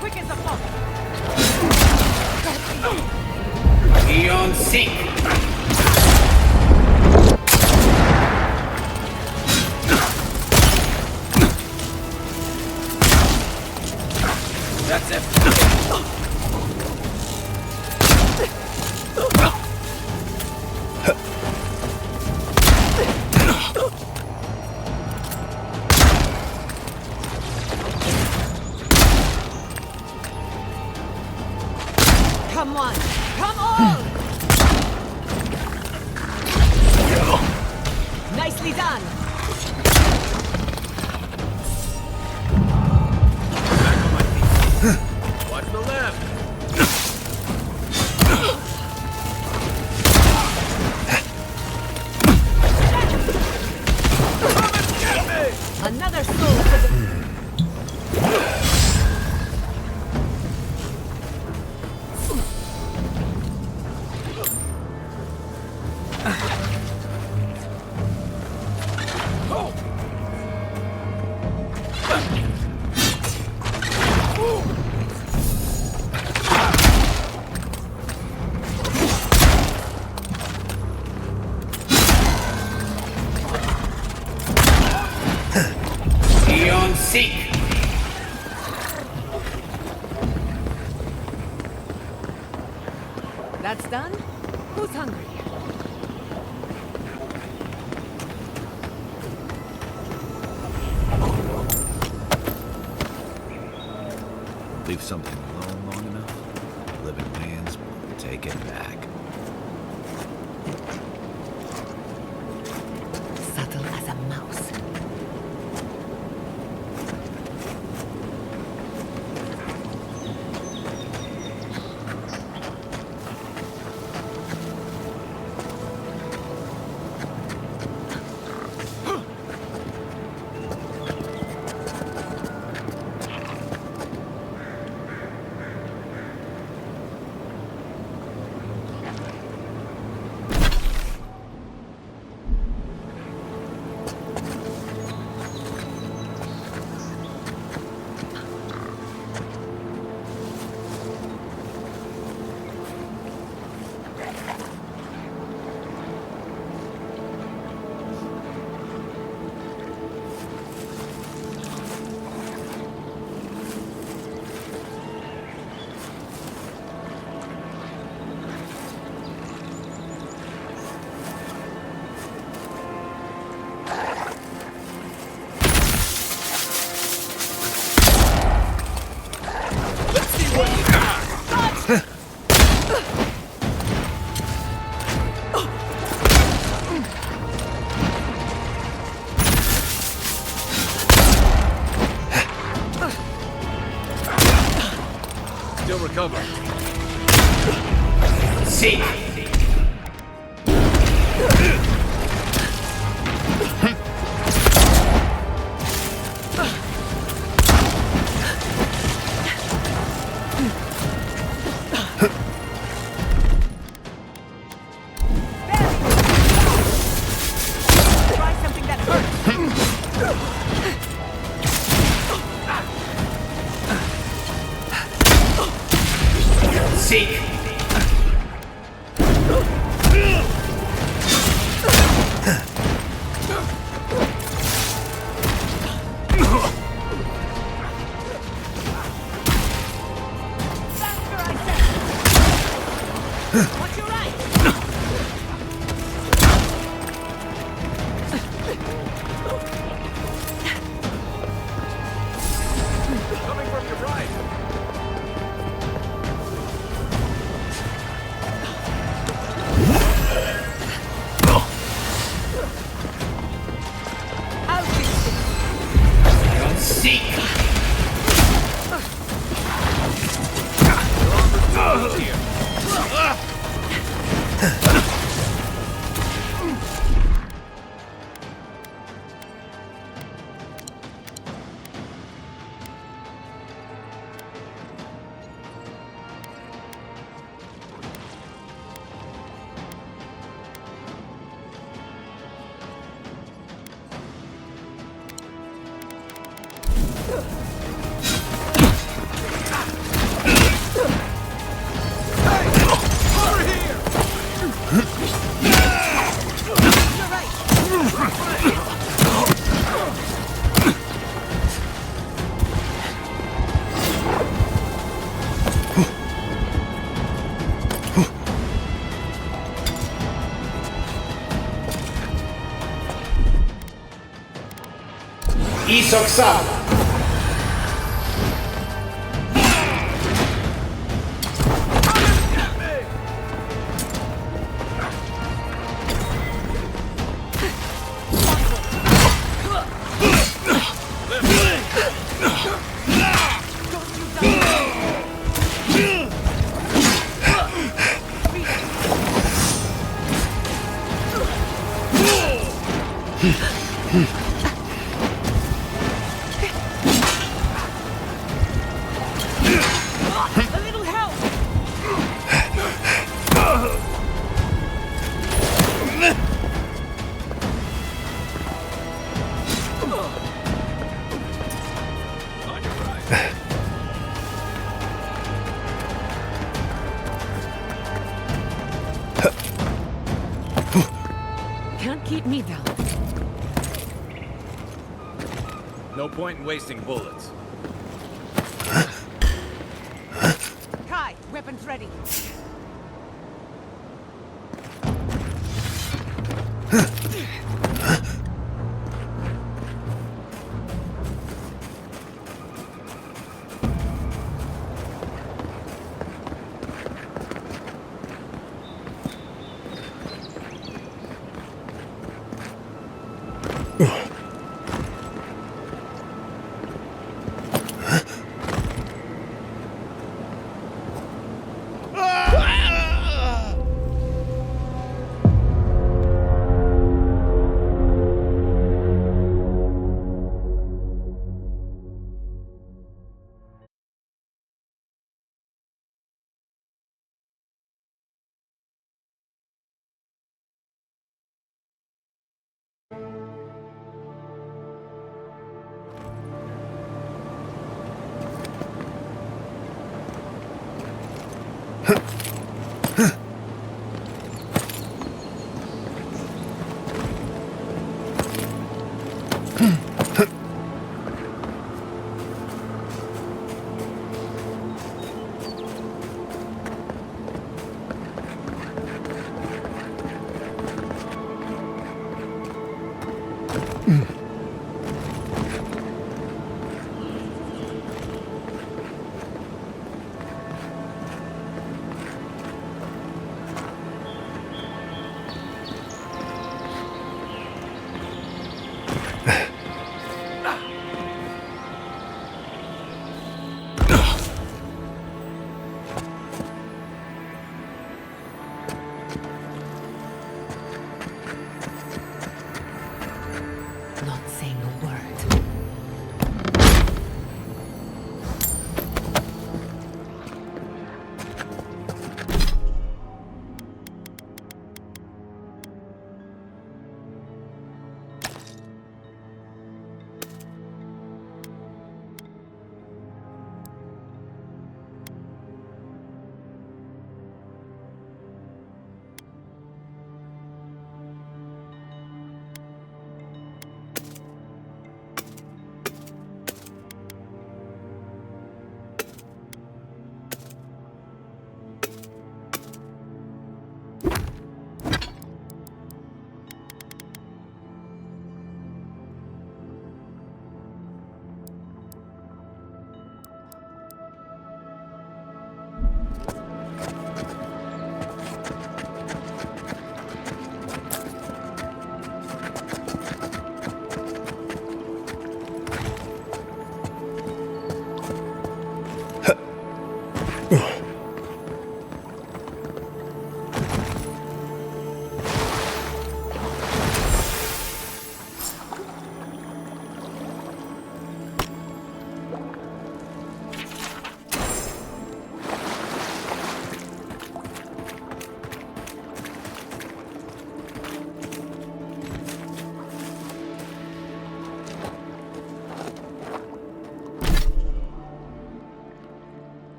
Quick as a fox! Eon Seek! That's it. Come on! Come on! Nicely done! Watch the left! Another soul for the... Eon Seek! That's done? Who's hungry? Leave something alone long enough, living man's will take it back. Subtle as a mouse. Still recover. Seek! Watch your right! Coming from your right. I'll fix it! A little help! On your right. Can't keep me down. No point in wasting bullets. Kai, weapons ready. Not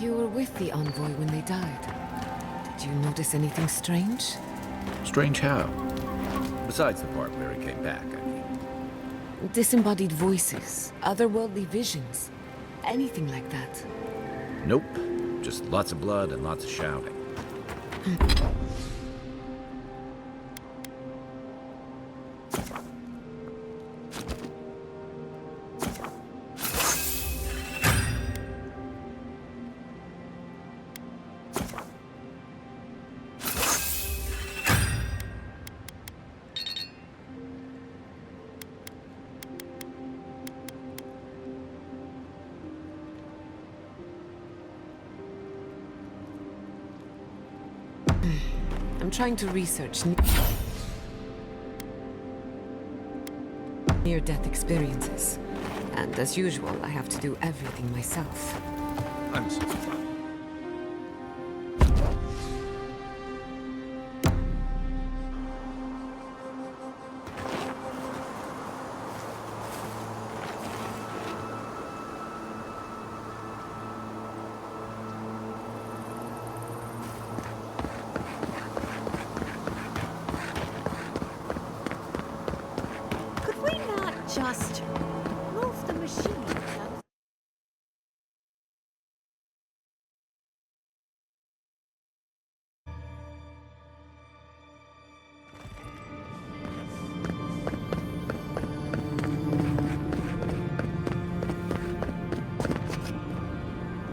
You were with the envoy when they died. Did you notice anything strange? Strange how? Besides the part where he came back, I mean. Disembodied voices, otherworldly visions, anything like that. Nope. Just lots of blood and lots of shouting. I'm trying to research near-death experiences. And as usual, I have to do everything myself. I'm so sorry. Could we not just move the machine?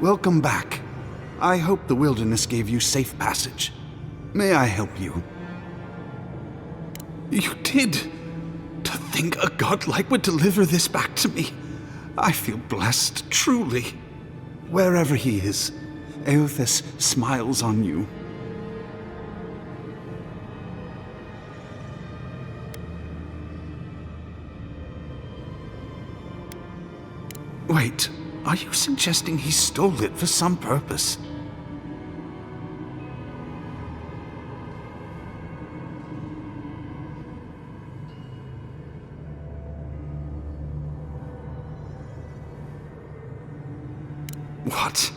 Welcome back. I hope the wilderness gave you safe passage. May I help you? You did! To think a godlike would deliver this back to me. I feel blessed, truly. Wherever he is, Eothas smiles on you. Wait, are you suggesting he stole it for some purpose? What?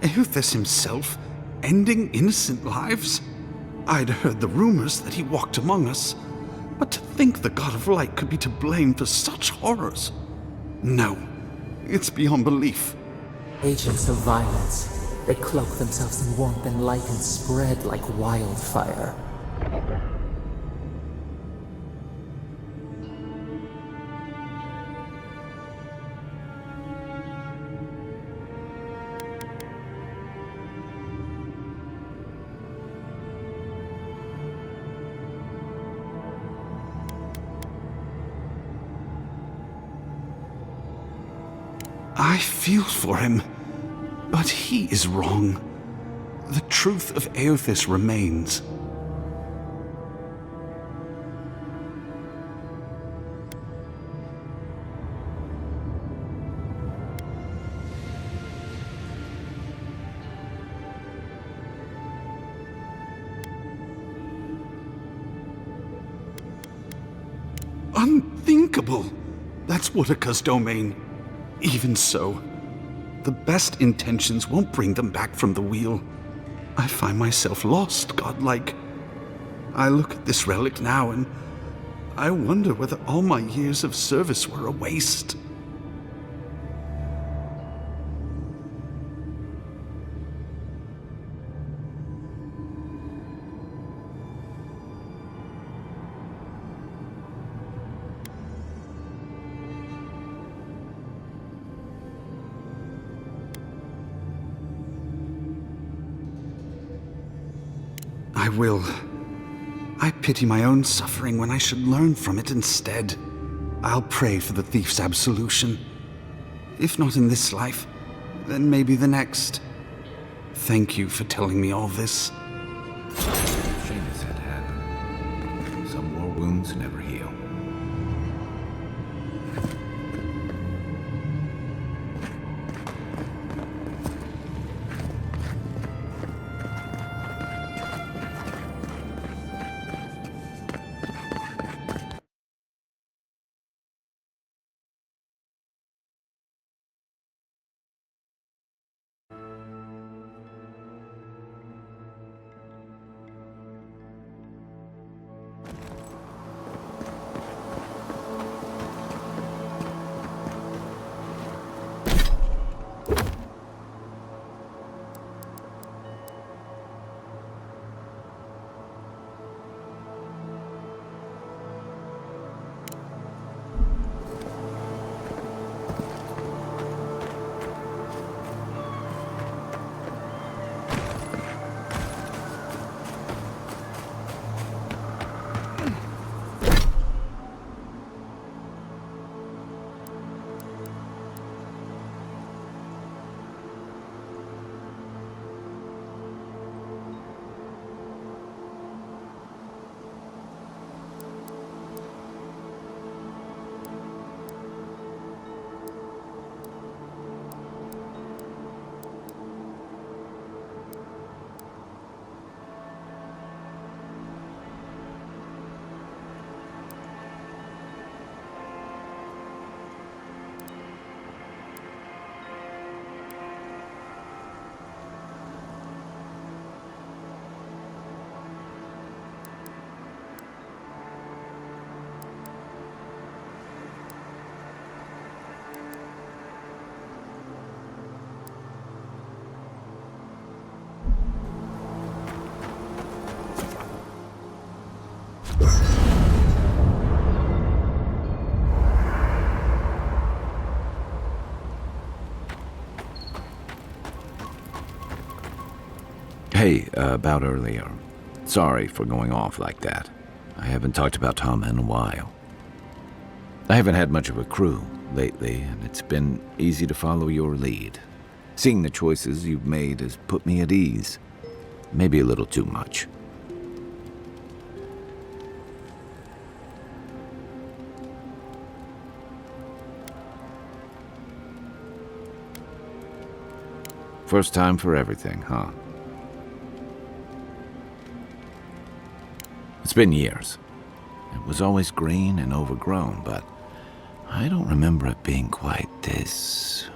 Eothas himself, ending innocent lives? I'd heard the rumors that he walked among us, but to think the God of Light could be to blame for such horrors? No, it's beyond belief. Agents of violence. They cloak themselves in warmth and light and spread like wildfire. I feel for him, but he is wrong. The truth of Eothas remains. Unthinkable! That's Woodaka's domain. Even so, the best intentions won't bring them back from the wheel. I find myself lost, godlike. I look at this relic now and I wonder whether all my years of service were a waste. I will. I pity my own suffering when I should learn from it instead. I'll pray for the thief's absolution. If not in this life, then maybe the next. Thank you for telling me all this. Seamus had. Some war wounds never heal. Hey, about earlier. Sorry for going off like that. I haven't talked about Tom in a while. I haven't had much of a crew lately, and it's been easy to follow your lead. Seeing the choices you've made has put me at ease. Maybe a little too much. First time for everything, huh? It's been years. It was always green and overgrown, but I don't remember it being quite this.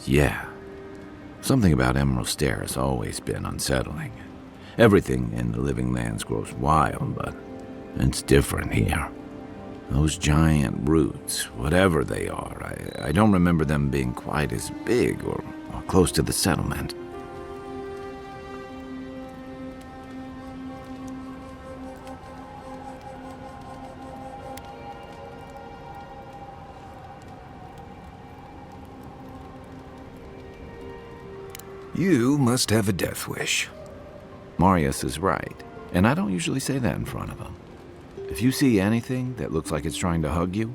Yeah. Something about Emerald Stair has always been unsettling. Everything in the living lands grows wild, but it's different here. Those giant roots, whatever they are, I don't remember them being quite as big or close to the settlement. You must have a death wish. Marius is right, and I don't usually say that in front of him. If you see anything that looks like it's trying to hug you,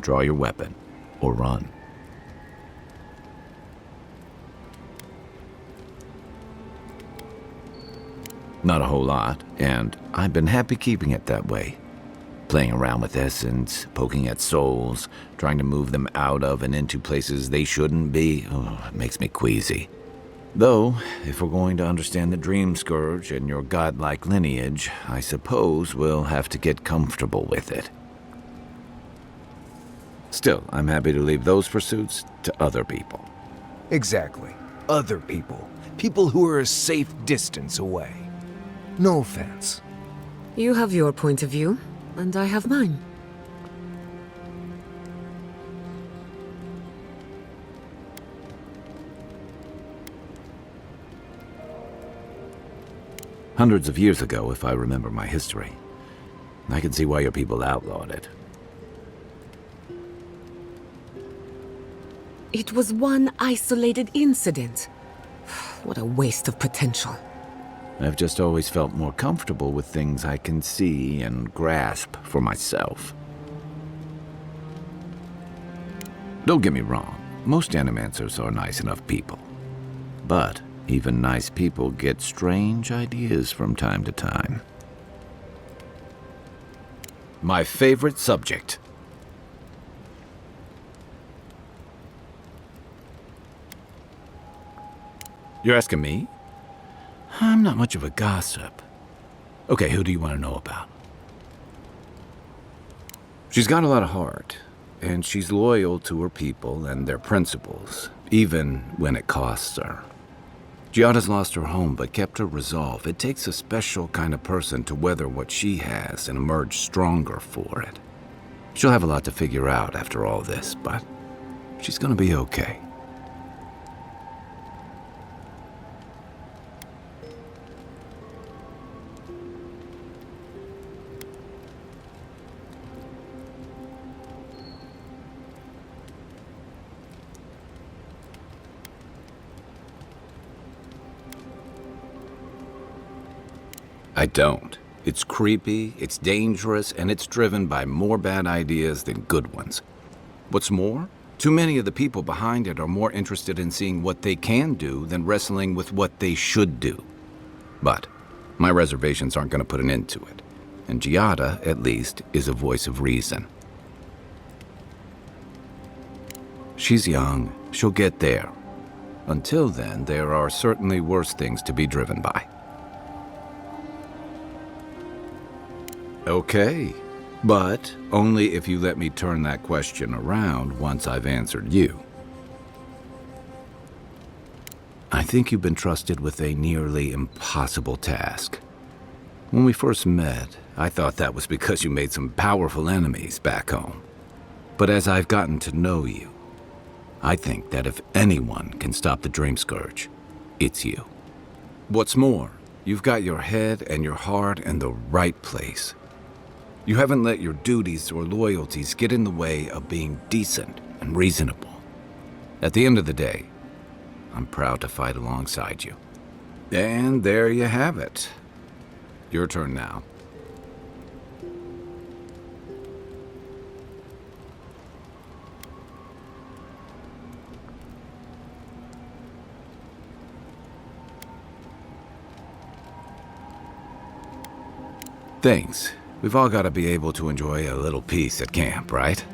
draw your weapon or run. Not a whole lot, and I've been happy keeping it that way. Playing around with essence, poking at souls, trying to move them out of and into places they shouldn't be, it makes me queasy. Though, if we're going to understand the Dream Scourge and your godlike lineage, I suppose we'll have to get comfortable with it. Still, I'm happy to leave those pursuits to other people. Exactly. Other people. People who are a safe distance away. No offense. You have your point of view, and I have mine. Hundreds of years ago, if I remember my history. I can see why your people outlawed it. It was one isolated incident. What a waste of potential. I've just always felt more comfortable with things I can see and grasp for myself. Don't get me wrong, most animancers are nice enough people. But even nice people get strange ideas from time to time. My favorite subject. You're asking me? I'm not much of a gossip. Okay, who do you want to know about? She's got a lot of heart, and she's loyal to her people and their principles, even when it costs her. Giada's lost her home, but kept her resolve. It takes a special kind of person to weather what she has and emerge stronger for it. She'll have a lot to figure out after all this, but she's gonna be okay. I don't. It's creepy, it's dangerous, and it's driven by more bad ideas than good ones. What's more, too many of the people behind it are more interested in seeing what they can do than wrestling with what they should do. But my reservations aren't going to put an end to it, and Giada, at least, is a voice of reason. She's young, she'll get there. Until then, there are certainly worse things to be driven by. Okay, but only if you let me turn that question around once I've answered you. I think you've been trusted with a nearly impossible task. When we first met, I thought that was because you made some powerful enemies back home. But as I've gotten to know you, I think that if anyone can stop the Dream Scourge, it's you. What's more, you've got your head and your heart in the right place. You haven't let your duties or loyalties get in the way of being decent and reasonable. At the end of the day, I'm proud to fight alongside you. And there you have it. Your turn now. Thanks. We've all got to be able to enjoy a little peace at camp, right?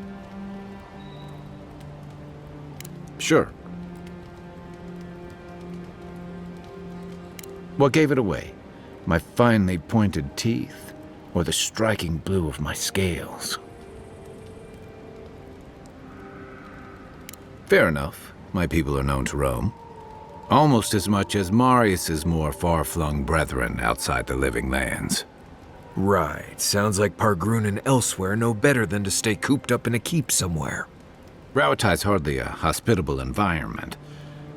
Sure. What gave it away? My finely pointed teeth, or the striking blue of my scales? Fair enough. My people are known to roam. Almost as much as Marius's more far-flung brethren outside the living lands. Right. Sounds like Pargrun and elsewhere know better than to stay cooped up in a keep somewhere. Rauatai's hardly a hospitable environment.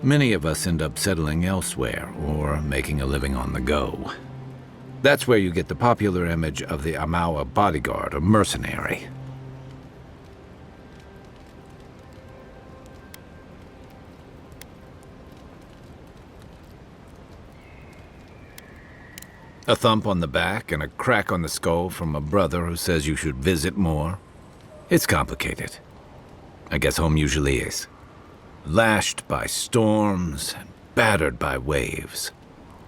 Many of us end up settling elsewhere, or making a living on the go. That's where you get the popular image of the Amawa bodyguard or mercenary. A thump on the back and a crack on the skull from a brother who says you should visit more. It's complicated. I guess home usually is. Lashed by storms and battered by waves.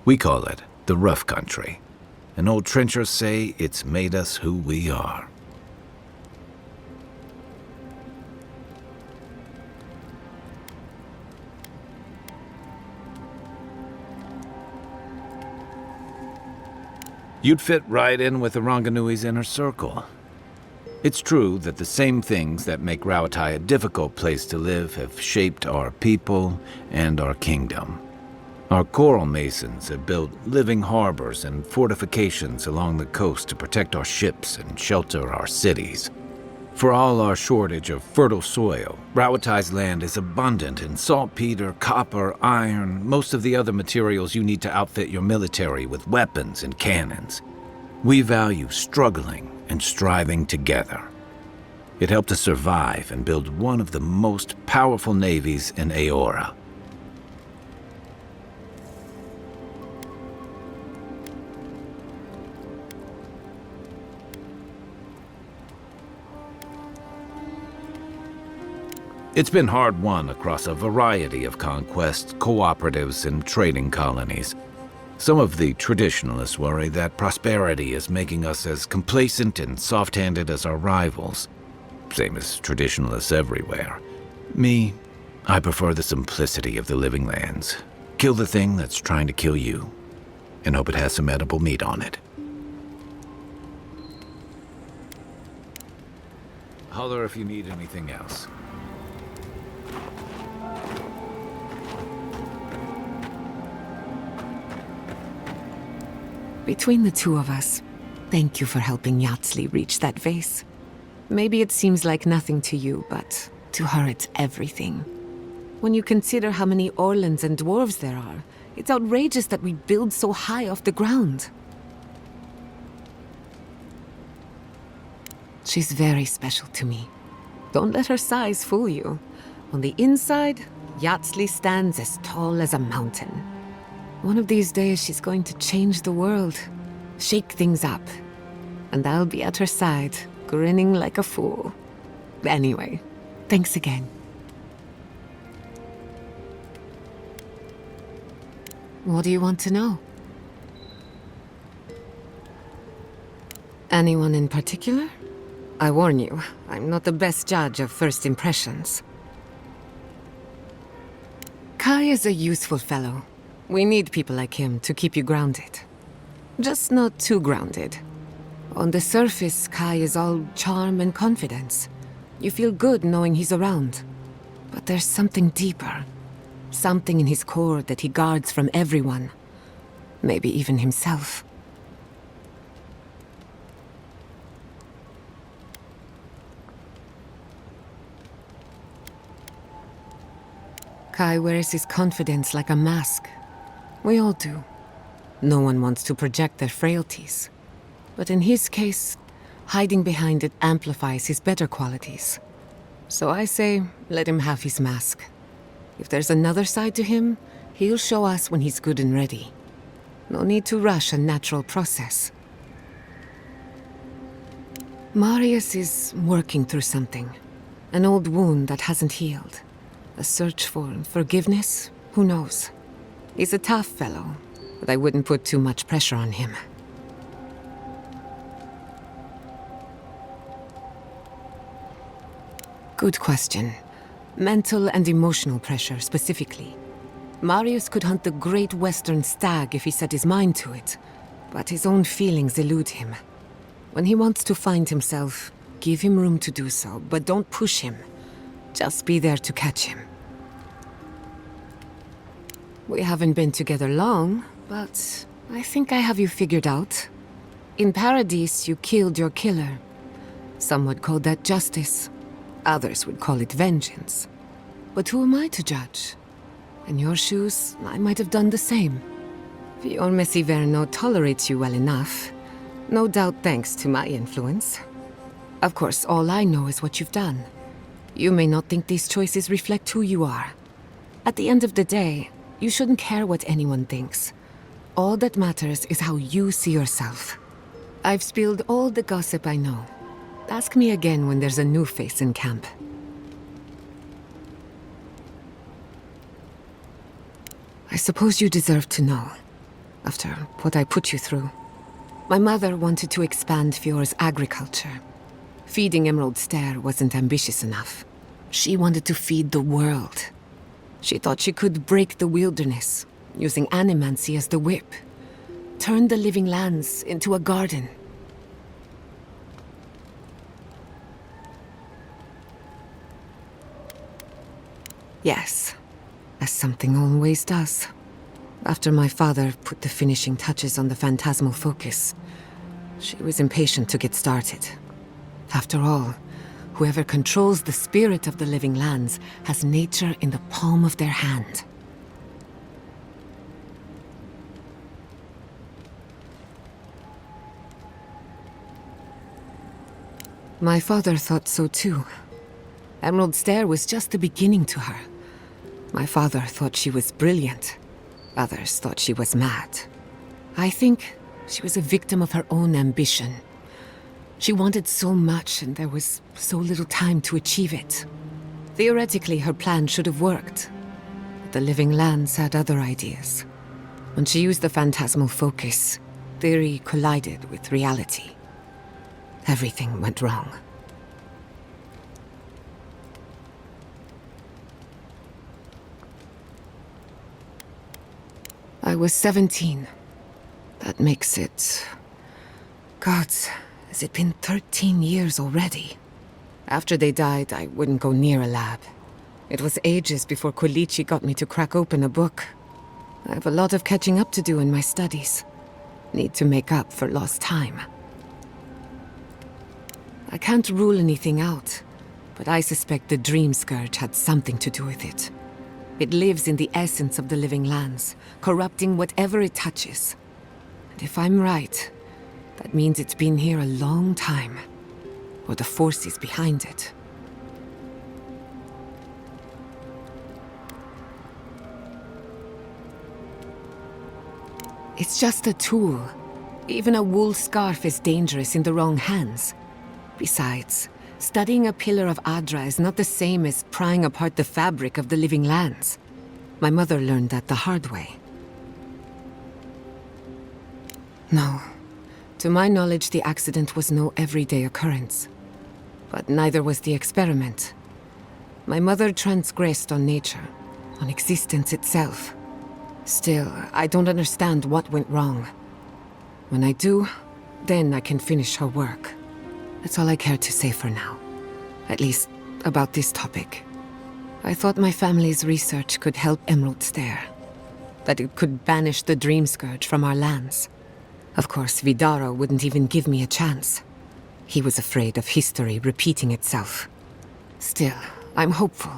We call it the rough country. And old trenchers say it's made us who we are. You'd fit right in with the Ranganui's inner circle. It's true that the same things that make Rauatai a difficult place to live have shaped our people and our kingdom. Our coral masons have built living harbors and fortifications along the coast to protect our ships and shelter our cities. For all our shortage of fertile soil, Rauatai's land is abundant in saltpeter, copper, iron, most of the other materials you need to outfit your military with weapons and cannons. We value struggling and striving together. It helped us survive and build one of the most powerful navies in Aora. It's been hard-won across a variety of conquests, cooperatives, and trading colonies. Some of the traditionalists worry that prosperity is making us as complacent and soft-handed as our rivals. Same as traditionalists everywhere. Me, I prefer the simplicity of the living lands. Kill the thing that's trying to kill you, and hope it has some edible meat on it. Holler if you need anything else. Between the two of us, thank you for helping Yatsli reach that vase. Maybe it seems like nothing to you, but to her it's everything. When you consider how many Orlans and dwarves there are, it's outrageous that we build so high off the ground. She's very special to me. Don't let her size fool you. On the inside, Yatsli stands as tall as a mountain. One of these days, she's going to change the world, shake things up, and I'll be at her side, grinning like a fool. Anyway, thanks again. What do you want to know? Anyone in particular? I warn you, I'm not the best judge of first impressions. Kai is a useful fellow. We need people like him to keep you grounded. Just not too grounded. On the surface, Kai is all charm and confidence. You feel good knowing he's around. But there's something deeper. Something in his core that he guards from everyone. Maybe even himself. Kai wears his confidence like a mask. We all do. No one wants to project their frailties. But in his case, hiding behind it amplifies his better qualities. So I say, let him have his mask. If there's another side to him, he'll show us when he's good and ready. No need to rush a natural process. Marius is working through something. An old wound that hasn't healed. A search for forgiveness? Who knows? He's a tough fellow, but I wouldn't put too much pressure on him. Good question. Mental and emotional pressure, specifically. Marius could hunt the great western stag if he set his mind to it, but his own feelings elude him. When he wants to find himself, give him room to do so, but don't push him. Just be there to catch him. We haven't been together long, but I think I have you figured out. In Paradise, you killed your killer. Some would call that justice. Others would call it vengeance. But who am I to judge? In your shoes, I might have done the same. Vior Messiverno tolerates you well enough. No doubt thanks to my influence. Of course, all I know is what you've done. You may not think these choices reflect who you are. At the end of the day, you shouldn't care what anyone thinks. All that matters is how you see yourself. I've spilled all the gossip I know. Ask me again when there's a new face in camp. I suppose you deserve to know, after what I put you through. My mother wanted to expand Fior's agriculture. Feeding Emerald Stair wasn't ambitious enough. She wanted to feed the world. She thought she could break the wilderness, using animancy as the whip. Turn the living lands into a garden. Yes, as something always does. After my father put the finishing touches on the phantasmal focus, she was impatient to get started. After all, whoever controls the spirit of the living lands has nature in the palm of their hand. My father thought so too. Emerald Stair was just the beginning to her. My father thought she was brilliant. Others thought she was mad. I think she was a victim of her own ambition. She wanted so much, and there was so little time to achieve it. Theoretically, her plan should have worked. But the living lands had other ideas. When she used the phantasmal focus, theory collided with reality. Everything went wrong. I was 17. That makes it... Gods, has it been 13 years already? After they died, I wouldn't go near a lab. It was ages before Quilici got me to crack open a book. I have a lot of catching up to do in my studies. Need to make up for lost time. I can't rule anything out, but I suspect the Dream Scourge had something to do with it. It lives in the essence of the living lands, corrupting whatever it touches. And if I'm right, that means it's been here a long time. Or the forces behind it. It's just a tool. Even a wool scarf is dangerous in the wrong hands. Besides, studying a pillar of Adra is not the same as prying apart the fabric of the living lands. My mother learned that the hard way. No. To my knowledge, the accident was no everyday occurrence. But neither was the experiment. My mother transgressed on nature, on existence itself. Still, I don't understand what went wrong. When I do, then I can finish her work. That's all I care to say for now. At least, about this topic. I thought my family's research could help Emerald Stair. That it could banish the Dream Scourge from our lands. Of course, Vidaro wouldn't even give me a chance. He was afraid of history repeating itself. Still, I'm hopeful.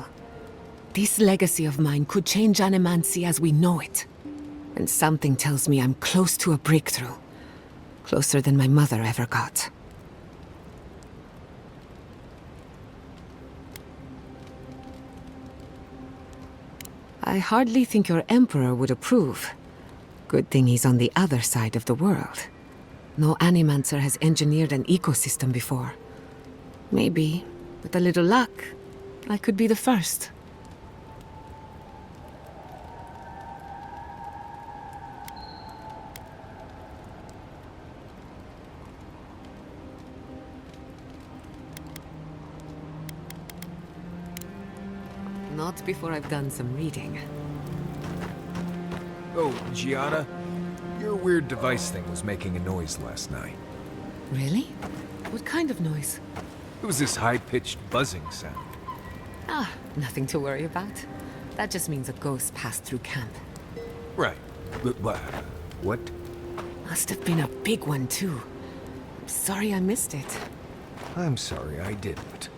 This legacy of mine could change Animancy as we know it. And something tells me I'm close to a breakthrough. Closer than my mother ever got. I hardly think your Emperor would approve. Good thing he's on the other side of the world. No Animancer has engineered an ecosystem before. Maybe, with a little luck, I could be the first. Not before I've done some reading. Oh, Gianna, your weird device thing was making a noise last night. Really? What kind of noise? It was this high-pitched buzzing sound. Ah, nothing to worry about. That just means a ghost passed through camp. Right. But what? Must have been a big one, too. Sorry I missed it. I'm sorry I didn't.